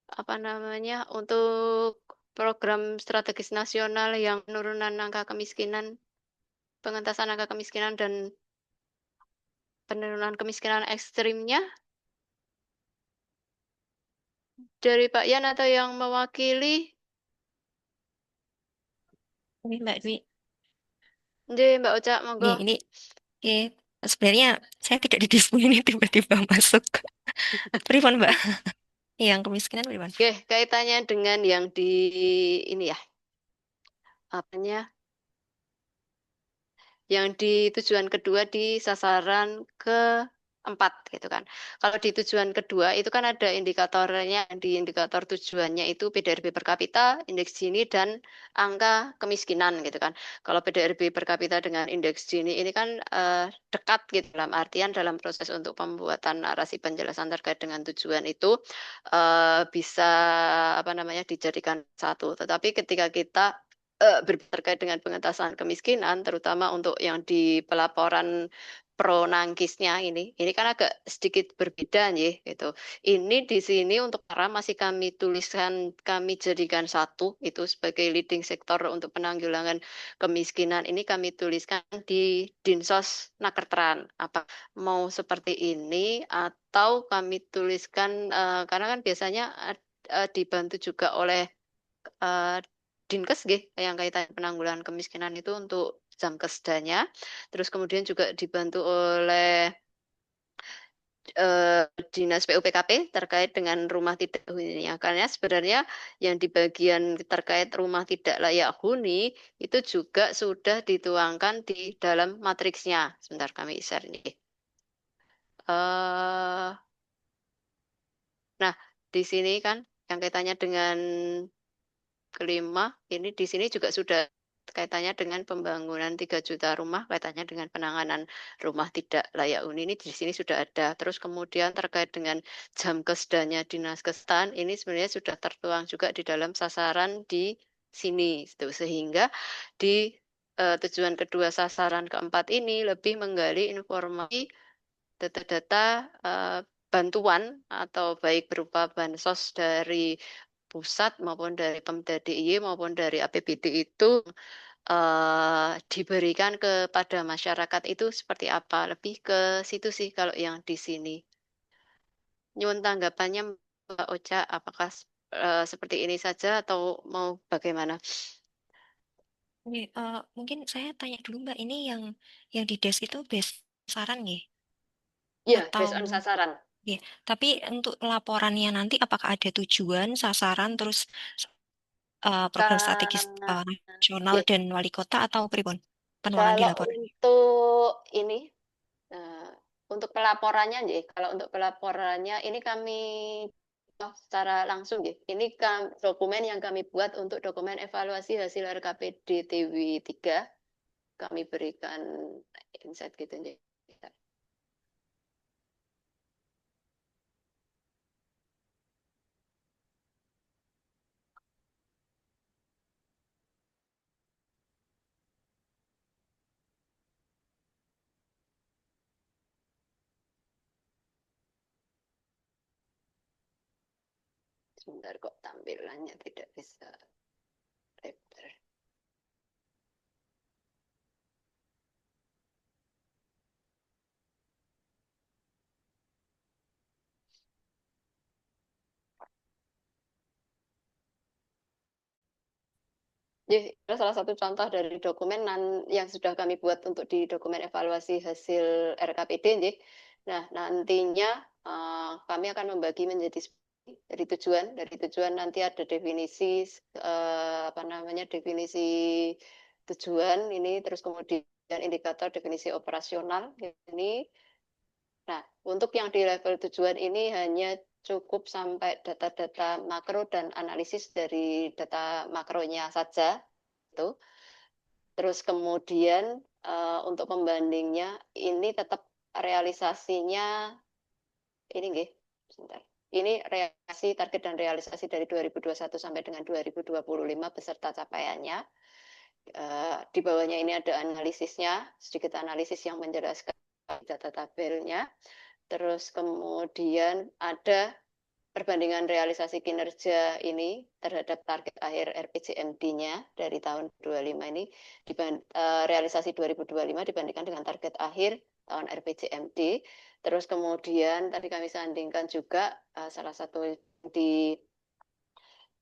apa namanya, untuk program strategis nasional yang penurunan angka kemiskinan, pengentasan angka kemiskinan dan penurunan kemiskinan ekstrimnya. Dari Pak Yan atau yang mewakili? Ini Mbak Dwi. Nggih, Mbak Oca, monggo. Ini sebenarnya saya tidak didiskusi ini tiba-tiba masuk. Pripun Mbak? Yang kemiskinan pripun? Oke, kaitannya dengan yang di ini ya, apanya? Yang di tujuan kedua di sasaran keempat gitu kan. Kalau di tujuan kedua itu kan ada indikatornya, di indikator tujuannya itu PDRB per kapita, indeks Gini dan angka kemiskinan gitu kan. Kalau PDRB per kapita dengan indeks Gini ini kan dekat gitu dalam artian dalam proses untuk pembuatan narasi penjelasan terkait dengan tujuan itu bisa apa namanya dijadikan satu. Tetapi ketika kita terkait dengan pengentasan kemiskinan, terutama untuk yang di pelaporan pro nangkisnya ini kan agak sedikit berbeda nih gitu. Ini di sini untuk cara masih kami tuliskan, kami jadikan satu itu sebagai leading sektor untuk penanggulangan kemiskinan. Ini kami tuliskan di Dinsos Nakertran. Apa mau seperti ini atau kami tuliskan karena kan biasanya dibantu juga oleh eh, Dinkes nggih yang kaitan penanggulangan kemiskinan itu untuk Jamkesdanya. Terus kemudian juga dibantu oleh Dinas PUPKP terkait dengan rumah tidak huninya. Karena sebenarnya yang di bagian terkait rumah tidak layak huni itu juga sudah dituangkan di dalam matriksnya. Sebentar kami share nih. Nah, di sini kan yang kaitannya dengan kelima, ini di sini juga sudah kaitannya dengan pembangunan 3 juta rumah, kaitannya dengan penanganan rumah tidak layak huni ini di sini sudah ada. Terus kemudian terkait dengan jam kesdanya Dinas Kestan, ini sebenarnya sudah tertuang juga di dalam sasaran di sini. Gitu. Sehingga di tujuan kedua sasaran keempat ini lebih menggali informasi data-data bantuan atau baik berupa bansos dari pusat maupun dari Pemda DIY maupun dari APBD itu diberikan kepada masyarakat itu seperti apa? Lebih ke situ sih kalau yang di sini. Nyuwun tanggapannya Mbak Ocha, apakah seperti ini saja atau mau bagaimana? Oke, mungkin saya tanya dulu Mbak, ini yang di desk itu base saran nggih? Iya, Atau based on sasaran. nggih, tapi untuk laporannya nanti apakah ada tujuan, sasaran, terus program strategis Ka- nasional ya, dan wali kota atau pripun penuanan di kalau laporan? untuk ini untuk pelaporannya, nggih, kalau untuk pelaporannya ini kami secara langsung, nggih. Ini dokumen yang kami buat untuk dokumen evaluasi hasil RKPD TW 3. Kami berikan insight gitu, nggih. Sebentar kok tampilannya tidak bisa lebar. Jadi, salah satu contoh dari dokumen yang sudah kami buat untuk di dokumen evaluasi hasil RKPD. Nah, nantinya kami akan membagi menjadi dari tujuan nanti ada definisi definisi tujuan ini, terus kemudian indikator definisi operasional ini. Nah, untuk yang di level tujuan ini hanya cukup sampai data-data makro dan analisis dari data makronya saja itu. Terus kemudian untuk pembandingnya ini tetap realisasinya ini nggih, sebentar. Ini realisasi target dan realisasi dari 2021 sampai dengan 2025 beserta capaiannya. Di bawahnya ini ada analisisnya, sedikit analisis yang menjelaskan data tabelnya. Terus kemudian ada perbandingan realisasi kinerja ini terhadap target akhir RPJMD-nya dari tahun 25 ini, realisasi 2025 dibandingkan dengan target akhir tahun RPJMD. Terus kemudian tadi kami sandingkan juga salah satu di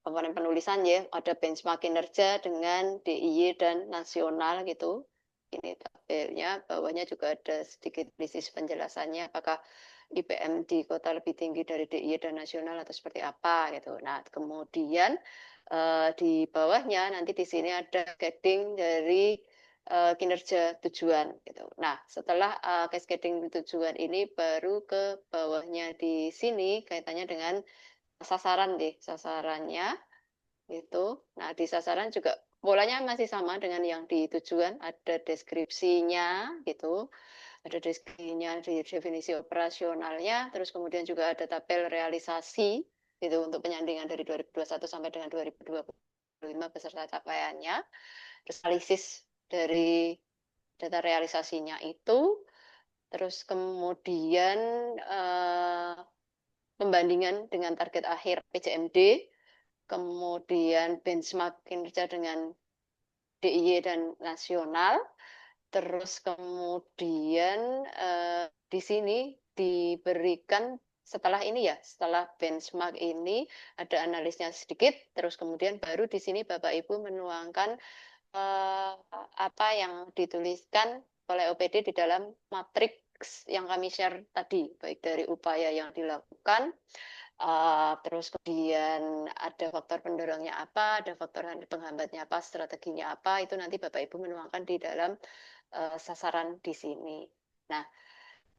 komponen penulisan ya, ada benchmark kinerja dengan DIY dan nasional gitu. Ini tabelnya, bawahnya juga ada sedikit analisis penjelasannya, apakah IPM di kota lebih tinggi dari DIY dan nasional atau seperti apa gitu. Nah, kemudian di bawahnya nanti di sini ada cascading dari kinerja tujuan gitu. Nah, setelah cascading tujuan ini baru ke bawahnya di sini kaitannya dengan sasaran deh, sasarannya itu. Nah, di sasaran juga polanya masih sama dengan yang di tujuan, ada deskripsinya gitu. Ada deskripsinya di definisi operasionalnya, terus kemudian juga ada tabel realisasi gitu untuk penyandingan dari 2021 sampai dengan 2025 beserta capaiannya. Terus analisis dari data realisasinya itu, terus kemudian pembandingan dengan target akhir PJMD, kemudian benchmark kinerja dengan DIY dan nasional, terus kemudian di sini diberikan setelah ini ya, setelah benchmark ini ada analisnya sedikit, terus kemudian baru di sini Bapak Ibu menuangkan apa yang dituliskan oleh OPD di dalam matriks yang kami share tadi, baik dari upaya yang dilakukan, terus kemudian ada faktor pendorongnya apa, ada faktor penghambatnya apa, strateginya apa, itu nanti Bapak Ibu menuangkan di dalam sasaran di sini. Nah,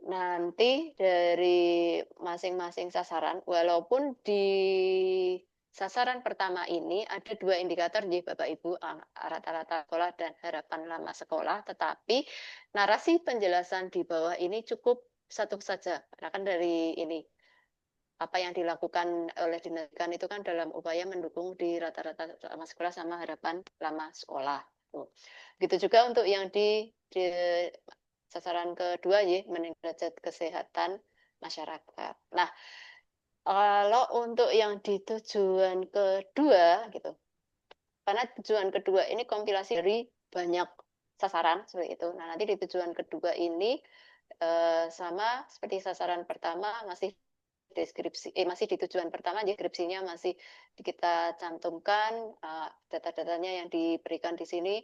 nanti dari masing-masing sasaran, walaupun di sasaran pertama ini ada dua indikator nih Bapak Ibu, rata-rata sekolah dan harapan lama sekolah, tetapi narasi penjelasan di bawah ini cukup satu saja, karena kan dari ini apa yang dilakukan oleh Dinas Pendidikan itu kan dalam upaya mendukung di rata-rata lama sekolah sama harapan lama sekolah. Gitu juga untuk yang di sasaran kedua ya, meningkatkan derajat kesehatan masyarakat. Nah, kalau untuk yang di tujuan kedua gitu, karena tujuan kedua ini kompilasi dari banyak sasaran seperti itu. Nah, nanti di tujuan kedua ini sama seperti sasaran pertama masih masih di tujuan pertama, deskripsinya masih kita cantumkan data-datanya yang diberikan di sini,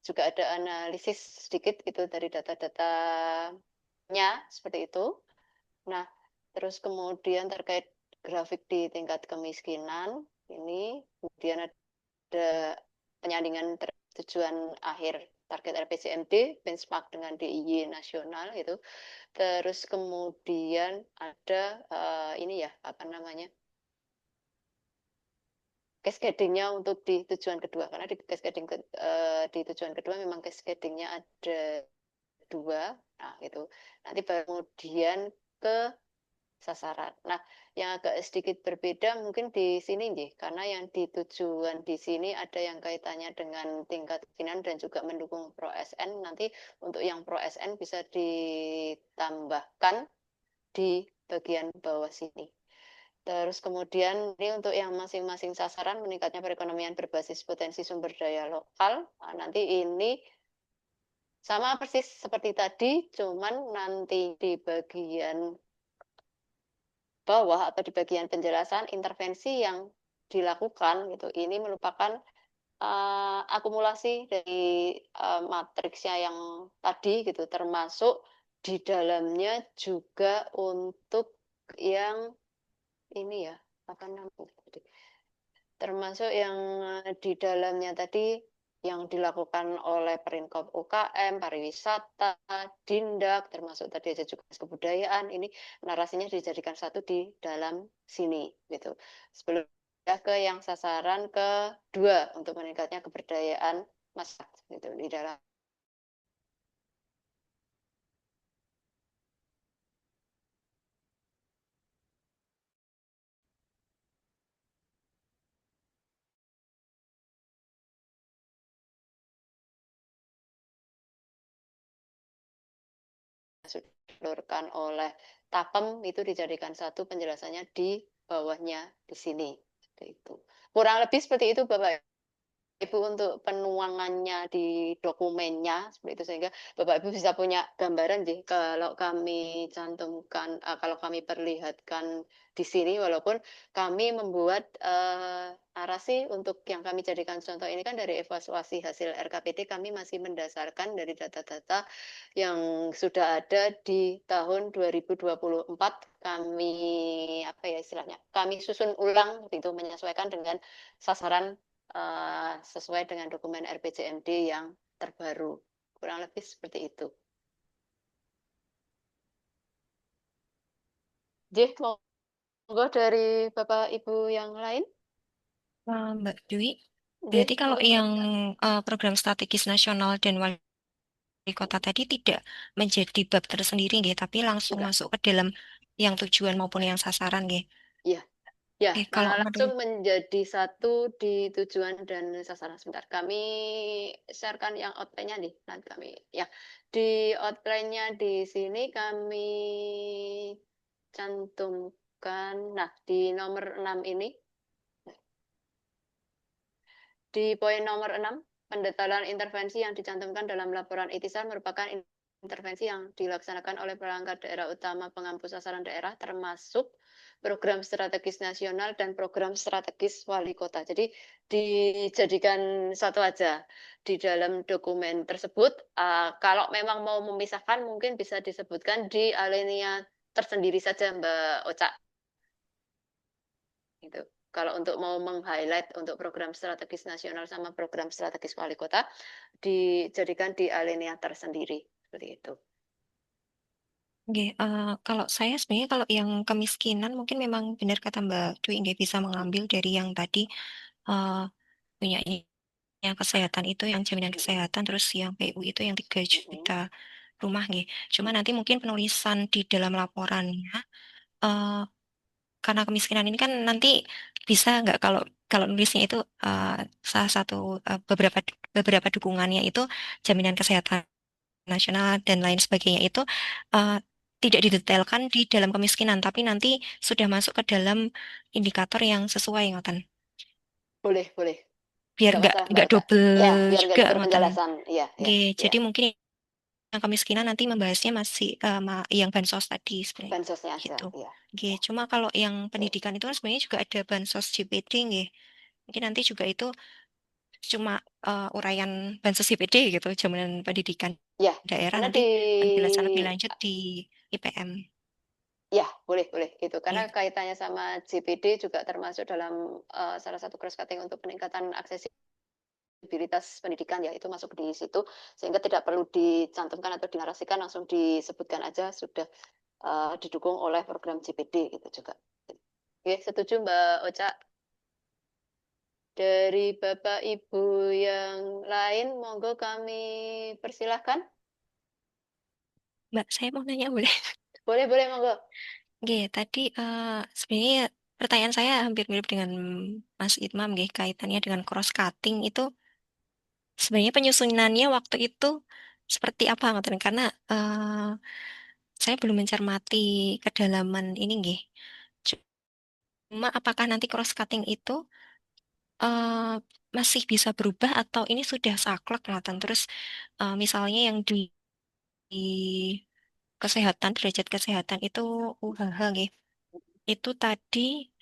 juga ada analisis sedikit gitu dari data-datanya seperti itu. Nah, terus kemudian terkait grafik di tingkat kemiskinan ini, kemudian ada penyandingan tujuan akhir target RPJMD, benchmark dengan DIY nasional gitu. Terus kemudian ada ini ya, apa namanya, cascading-nya untuk di tujuan kedua. Karena di cascading di tujuan kedua memang cascading-nya ada dua. Nah, gitu. Nanti kemudian ke sasaran. Nah, yang agak sedikit berbeda mungkin di sini nih, karena yang di tujuan di sini ada yang kaitannya dengan tingkat kemiskinan dan juga mendukung Pro SN. Nanti untuk yang Pro SN bisa ditambahkan di bagian bawah sini. Terus kemudian ini untuk yang masing-masing sasaran meningkatnya perekonomian berbasis potensi sumber daya lokal. Nah, nanti ini sama persis seperti tadi, cuman nanti di bagian bawah atau di bagian penjelasan intervensi yang dilakukan gitu. Ini merupakan akumulasi dari matriksnya yang tadi gitu, termasuk di dalamnya juga untuk yang ini ya, apa namanya tadi? Termasuk yang di dalamnya tadi yang dilakukan oleh Perinkop UKM, pariwisata, Dindak, termasuk tadi aja juga kebudayaan, ini narasinya dijadikan satu di dalam sini gitu. Sebelum ke yang sasaran kedua untuk meningkatnya keberdayaan masyarakat gitu di dalam disodorkan oleh TAPEM itu dijadikan satu penjelasannya di bawahnya di sini. Seperti itu. Kurang lebih seperti itu Bapak Ibu untuk penuangannya di dokumennya seperti itu sehingga Bapak Ibu bisa punya gambaran sih kalau kami cantumkan kalau kami perlihatkan di sini walaupun kami membuat narasi untuk yang kami jadikan contoh ini kan dari evaluasi hasil RKPD kami masih mendasarkan dari data-data yang sudah ada di tahun 2024 kami apa ya istilahnya kami susun ulang itu menyesuaikan dengan sasaran sesuai dengan dokumen RPJMD yang terbaru. Kurang lebih seperti itu. Jadi, monggo dari Bapak Ibu yang lain. Mbak Dwi, Jadi, berarti kalau monggo Mbak. yang program strategis nasional dan wali kota tadi tidak menjadi bab tersendiri, nggih, tapi langsung Enggak. masuk ke dalam yang tujuan maupun yang sasaran, nggih. Iya. Ya, Kalau langsung menurut menjadi satu di tujuan dan sasaran. Sebentar, kami sharekan yang outline-nya nih. Nanti kami, ya, di outline-nya di sini kami cantumkan. Nah, di nomor 6 ini, di poin nomor 6, pendetailan intervensi yang dicantumkan dalam laporan itisar merupakan intervensi yang dilaksanakan oleh perangkat daerah utama pengampu sasaran daerah termasuk program strategis nasional dan program strategis wali kota. Jadi dijadikan satu aja di dalam dokumen tersebut. Kalau memang mau memisahkan mungkin bisa disebutkan di alinea tersendiri saja Mbak Oca. Gitu. Kalau untuk mau meng-highlight untuk program strategis nasional sama program strategis wali kota, dijadikan di alinea tersendiri. Seperti itu. nggih, kalau saya sebenarnya kalau yang kemiskinan mungkin memang benar kata Mbak Dwi nggak bisa mengambil dari yang tadi eh punya yang kesehatan itu yang jaminan kesehatan terus yang PU itu yang 3 juta rumah nggih. Cuma nanti mungkin penulisan di dalam laporannya eh karena kemiskinan ini kan nanti bisa nggak kalau kalau nulisnya itu eh, salah satu beberapa beberapa dukungannya itu jaminan kesehatan nasional dan lain sebagainya itu eh, tidak didetailkan di dalam kemiskinan, tapi nanti sudah masuk ke dalam indikator yang sesuai, ngoten. Boleh, boleh. Biar Nggak masalah, Mbak nggak Oca. double Ya, biar nggak juga, ada ngoten. berpenjelasan. Iya, iya, Oke, iya. jadi mungkin yang kemiskinan nanti membahasnya masih yang bansos tadi sebenarnya Bansosnya aja. gitu. Iya, Oke, iya. cuma kalau yang pendidikan itu kan sebenarnya juga ada bansos JPD, nggih. Mungkin nanti juga itu cuma uraian bansos JPD gitu, jaminan pendidikan Ya, daerah karena nanti penjelasan lebih lanjut di IPM. ya, boleh, boleh. Itu karena Oke. kaitannya sama JPD juga termasuk dalam salah satu cross cutting untuk peningkatan aksesibilitas pendidikan ya itu masuk di situ sehingga tidak perlu dicantumkan atau dinarasikan langsung disebutkan aja sudah didukung oleh program JPD gitu juga. Oke, setuju Mbak Oca. Dari Bapak Ibu yang lain, monggo kami persilahkan. Mbak, saya mau nanya boleh? Boleh, boleh, monggo. Oke, tadi sebenarnya pertanyaan saya hampir mirip dengan Mas Itmam, nggih, kaitannya dengan cross cutting itu sebenarnya penyusunannya waktu itu seperti apa, ngoten? Karena saya belum mencermati kedalaman ini, nggih. Cuma apakah nanti cross cutting itu eh, masih bisa berubah atau ini sudah saklek kelihatan terus misalnya yang di kesehatan derajat kesehatan itu UHH gitu. Itu tadi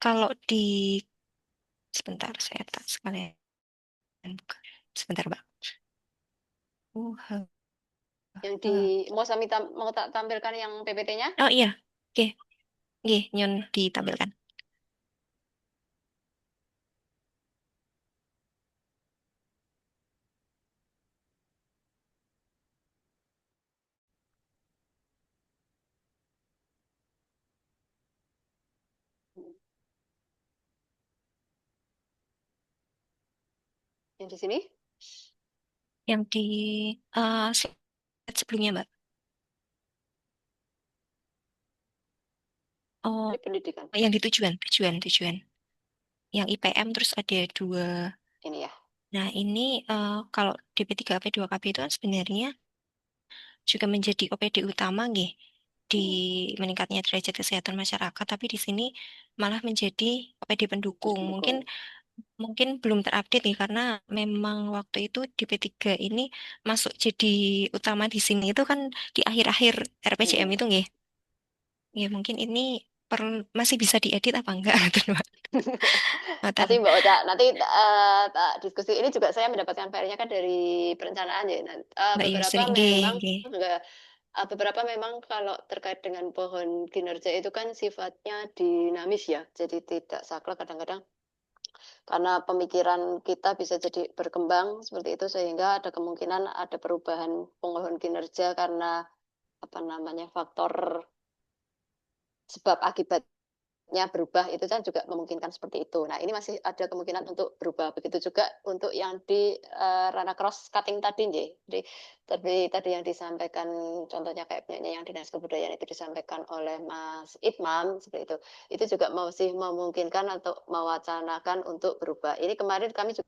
kalau di sebentar saya tak sekalian buka. Sebentar, Mbak. UHH. Yang di mau mau tak tampilkan yang PPT-nya? Oh iya. Oke, oke, Nyun ditampilkan. Yang di sini? Yang di slide sebelumnya, Mbak. Oh, Ini pendidikan. yang di tujuan. Yang IPM terus ada dua. Ini ya. Nah, ini kalau DP3AP 2KB itu kan sebenarnya juga menjadi OPD utama nggih di meningkatnya derajat kesehatan masyarakat, tapi di sini malah menjadi OPD pendukung. Mungkin Pendukung. mungkin belum terupdate nih karena memang waktu itu DP3 ini masuk jadi utama di sini itu kan di akhir-akhir RPJM Hmm. itu nggih. Ya mungkin ini masih bisa diedit apa enggak? Mboten. Nanti Mbak Oca, nanti diskusi ini juga saya mendapatkan filenya kan dari perencanaan ya. Nah, Mbak beberapa Yusri nggih, memang nggih. enggak, beberapa memang kalau terkait dengan pohon kinerja itu kan sifatnya dinamis ya, jadi tidak saklek kadang-kadang karena pemikiran kita bisa jadi berkembang seperti itu sehingga ada kemungkinan ada perubahan pohon kinerja karena apa namanya faktor sebab akibat berubah itu kan juga memungkinkan seperti itu. Nah, ini masih ada kemungkinan untuk berubah. Begitu juga untuk yang di ranah cross cutting tadi, Nji. Jadi tadi yang disampaikan contohnya kayak punya yang Dinas Kebudayaan itu disampaikan oleh Mas Itmam seperti itu. Itu juga masih memungkinkan untuk mewacanakan untuk berubah. Ini kemarin kami juga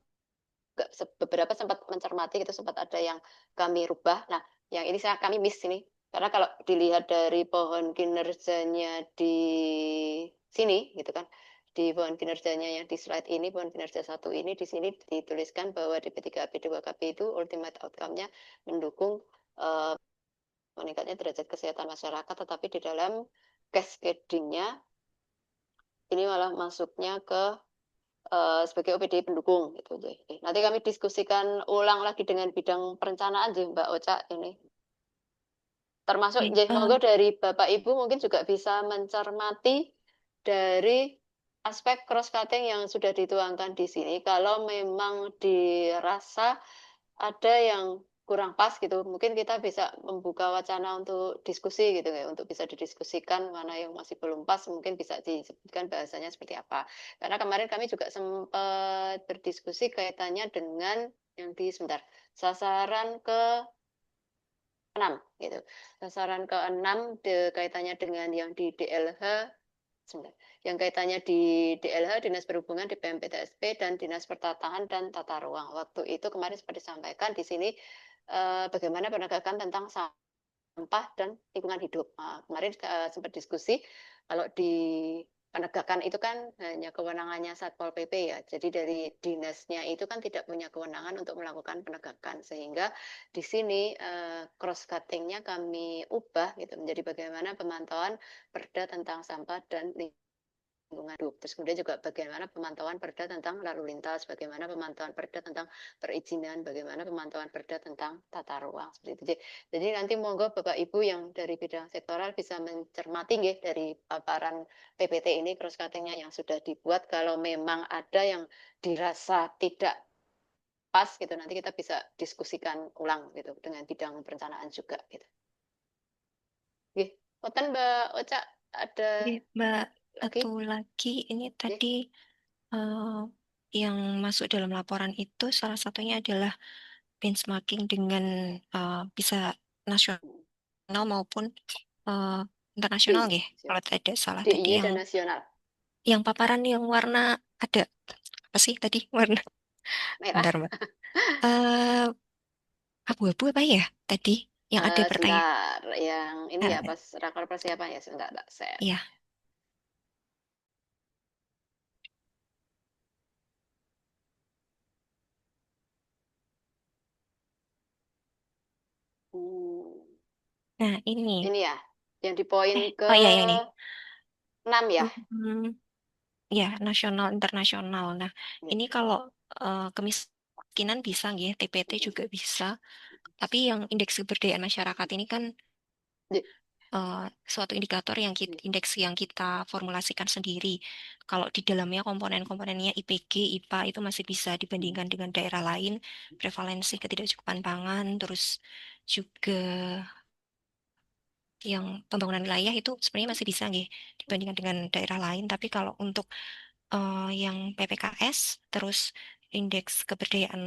beberapa sempat mencermati gitu sempat ada yang kami rubah. Nah, yang ini kami miss ini karena kalau dilihat dari pohon kinerjanya di sini gitu kan di pohon kinerjanya yang di slide ini pohon kinerja satu ini di sini dituliskan bahwa DP3AP 2KB itu ultimate outcome-nya mendukung uh, meningkatnya derajat kesehatan masyarakat tetapi di dalam cascading-nya ini malah masuknya ke sebagai OPD pendukung gitu. Nanti kami diskusikan ulang lagi dengan bidang perencanaan Mbak Oca ini. Termasuk Oke, monggo dari Bapak Ibu mungkin juga bisa mencermati dari aspek cross cutting yang sudah dituangkan di sini. Kalau memang dirasa ada yang kurang pas gitu, mungkin kita bisa membuka wacana untuk diskusi gitu ya, untuk bisa didiskusikan mana yang masih belum pas, mungkin bisa disebutkan bahasanya seperti apa. Karena kemarin kami juga sempat berdiskusi kaitannya dengan yang di sebentar sasaran ke 6 gitu. Sasaran ke-6 kaitannya dengan yang di DLH sebentar. Yang kaitannya di DLH Dinas Perhubungan di PMPTSP dan Dinas Pertatahan dan Tata Ruang. Waktu itu kemarin seperti disampaikan di sini bagaimana penegakan tentang sampah dan lingkungan hidup. Nah, kemarin sempat diskusi kalau di penegakan itu kan hanya kewenangannya Satpol PP ya. Jadi dari dinasnya itu kan tidak punya kewenangan untuk melakukan penegakan sehingga di sini cross cuttingnya kami ubah gitu menjadi bagaimana pemantauan Perda tentang sampah dan lingkungan hidup. Terus kemudian juga bagaimana pemantauan Perda tentang lalu lintas, bagaimana pemantauan Perda tentang perizinan, bagaimana pemantauan Perda tentang tata ruang seperti itu. Jadi nanti monggo Bapak Ibu yang dari bidang sektoral bisa mencermati nggih dari paparan PPT ini cross cuttingnya yang sudah dibuat kalau memang ada yang dirasa tidak pas gitu nanti kita bisa diskusikan ulang gitu dengan bidang perencanaan juga gitu. Nggih, Poten Mbak Oca ada Oke, Mbak, lagi? satu lagi ini Nggih. tadi eh, yang masuk dalam laporan itu salah satunya adalah benchmarking dengan bisa nasional maupun eh, internasional Di nggih. Kalau tidak salah tadi DIY yang dan nasional. paparan yang warna ada apa sih tadi warna Merah. bentar Mbak. Eh abu-abu apa ya tadi yang ada pertanyaan. Sebentar, yang ini ya pas rakor persiapan ya sebentar, Mbak. Saya Iya, Nah, ini. Ini ya, yang di poin ke Oh iya, yang ini. 6 ya. Hmm, ya, nasional, internasional. Nah, Ya. ini kalau kemiskinan bisa, ya, TPT juga bisa. Tapi yang indeks keberdayaan masyarakat ini kan Ya. suatu indikator yang indeks yang kita formulasikan sendiri. Kalau di dalamnya komponen-komponennya IPG, IPA itu masih bisa dibandingkan dengan daerah lain, prevalensi ketidakcukupan pangan, terus juga yang pembangunan wilayah itu sebenarnya masih bisa nggih dibandingkan dengan daerah lain. Tapi kalau untuk yang PPKS, terus indeks keberdayaan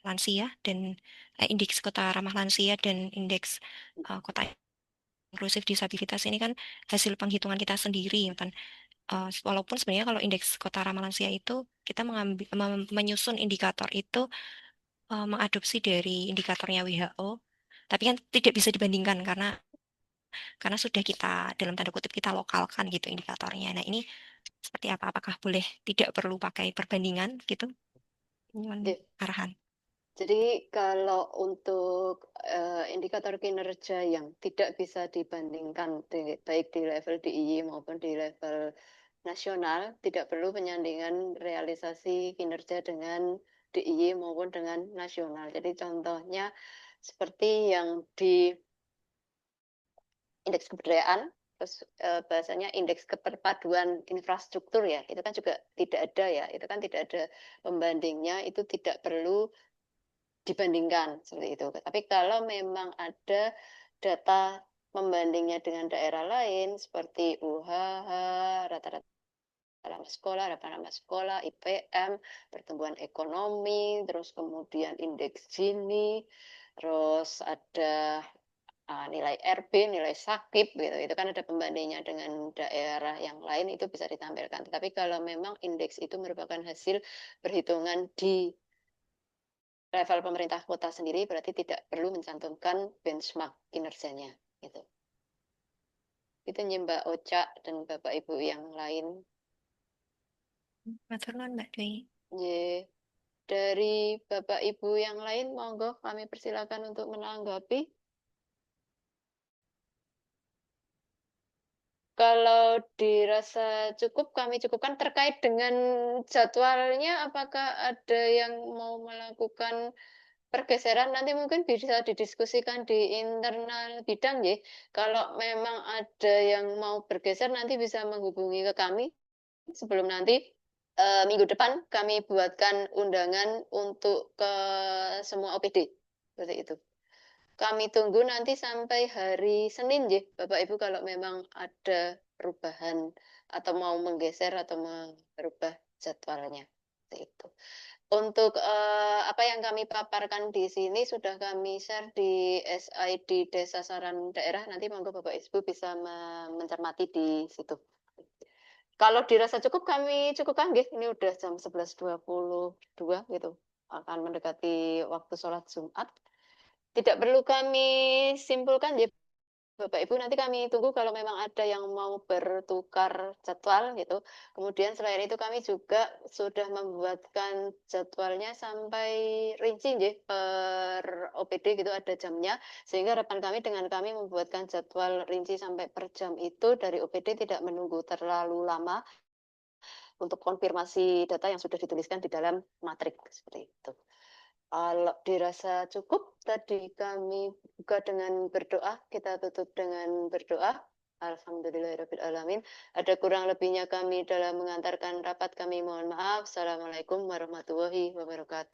lansia dan indeks kota ramah lansia dan indeks kota inklusif disabilitas ini kan hasil penghitungan kita sendiri kan. Walaupun sebenarnya kalau indeks kota ramah lansia itu kita menyusun indikator itu mengadopsi dari indikatornya WHO, tapi kan tidak bisa dibandingkan karena sudah kita dalam tanda kutip kita lokalkan gitu indikatornya. Nah, ini seperti apa? Apakah boleh tidak perlu pakai perbandingan gitu? Ini Ya. arahan. Jadi kalau untuk indikator kinerja yang tidak bisa dibandingkan baik di level DIY maupun di level nasional, tidak perlu penyandingan realisasi kinerja dengan DIY maupun dengan nasional. Jadi contohnya seperti yang di indeks kebudayaan, terus bahasanya indeks keperpaduan infrastruktur ya, itu kan juga tidak ada ya, itu kan tidak ada pembandingnya, itu tidak perlu dibandingkan seperti itu. Tapi kalau memang ada data pembandingnya dengan daerah lain seperti UHH, rata-rata nama sekolah, IPM, pertumbuhan ekonomi, terus kemudian indeks Gini, terus ada nilai RB, nilai sakit gitu. Itu kan ada pembandingnya dengan daerah yang lain itu bisa ditampilkan. Tapi kalau memang indeks itu merupakan hasil perhitungan di level pemerintah kota sendiri berarti tidak perlu mencantumkan benchmark kinerjanya gitu. Itu Mbak Oca dan Bapak Ibu yang lain. Matur nuwun Mbak Dwi. Ye. Dari Bapak Ibu yang lain monggo kami persilakan untuk menanggapi. Kalau dirasa cukup, kami cukupkan terkait dengan jadwalnya. Apakah ada yang mau melakukan pergeseran? Nanti mungkin bisa didiskusikan di internal bidang, ya. Kalau memang ada yang mau bergeser, nanti bisa menghubungi ke kami sebelum nanti minggu depan kami buatkan undangan untuk ke semua OPD. Seperti itu. Kami tunggu nanti sampai hari Senin, ya, Bapak Ibu, kalau memang ada perubahan atau mau menggeser atau merubah jadwalnya. Itu. Untuk apa yang kami paparkan di sini sudah kami share di SID Desa Saran Daerah. Nanti monggo Bapak Ibu bisa mencermati di situ. Kalau dirasa cukup kami cukupkan, nggih. Ini udah jam 11.22 gitu. Akan mendekati waktu sholat Jumat. Tidak perlu kami simpulkan, ya Bapak Ibu, nanti kami tunggu kalau memang ada yang mau bertukar jadwal gitu. Kemudian selain itu kami juga sudah membuatkan jadwalnya sampai rinci, ya, per OPD gitu ada jamnya. Sehingga harapan kami dengan kami membuatkan jadwal rinci sampai per jam itu dari OPD tidak menunggu terlalu lama untuk konfirmasi data yang sudah dituliskan di dalam matrik seperti itu. Kalau dirasa cukup, tadi kami buka dengan berdoa, kita tutup dengan berdoa. Alhamdulillahirrahmanirrahim. Ada kurang lebihnya kami dalam mengantarkan rapat kami mohon maaf. Assalamualaikum warahmatullahi wabarakatuh.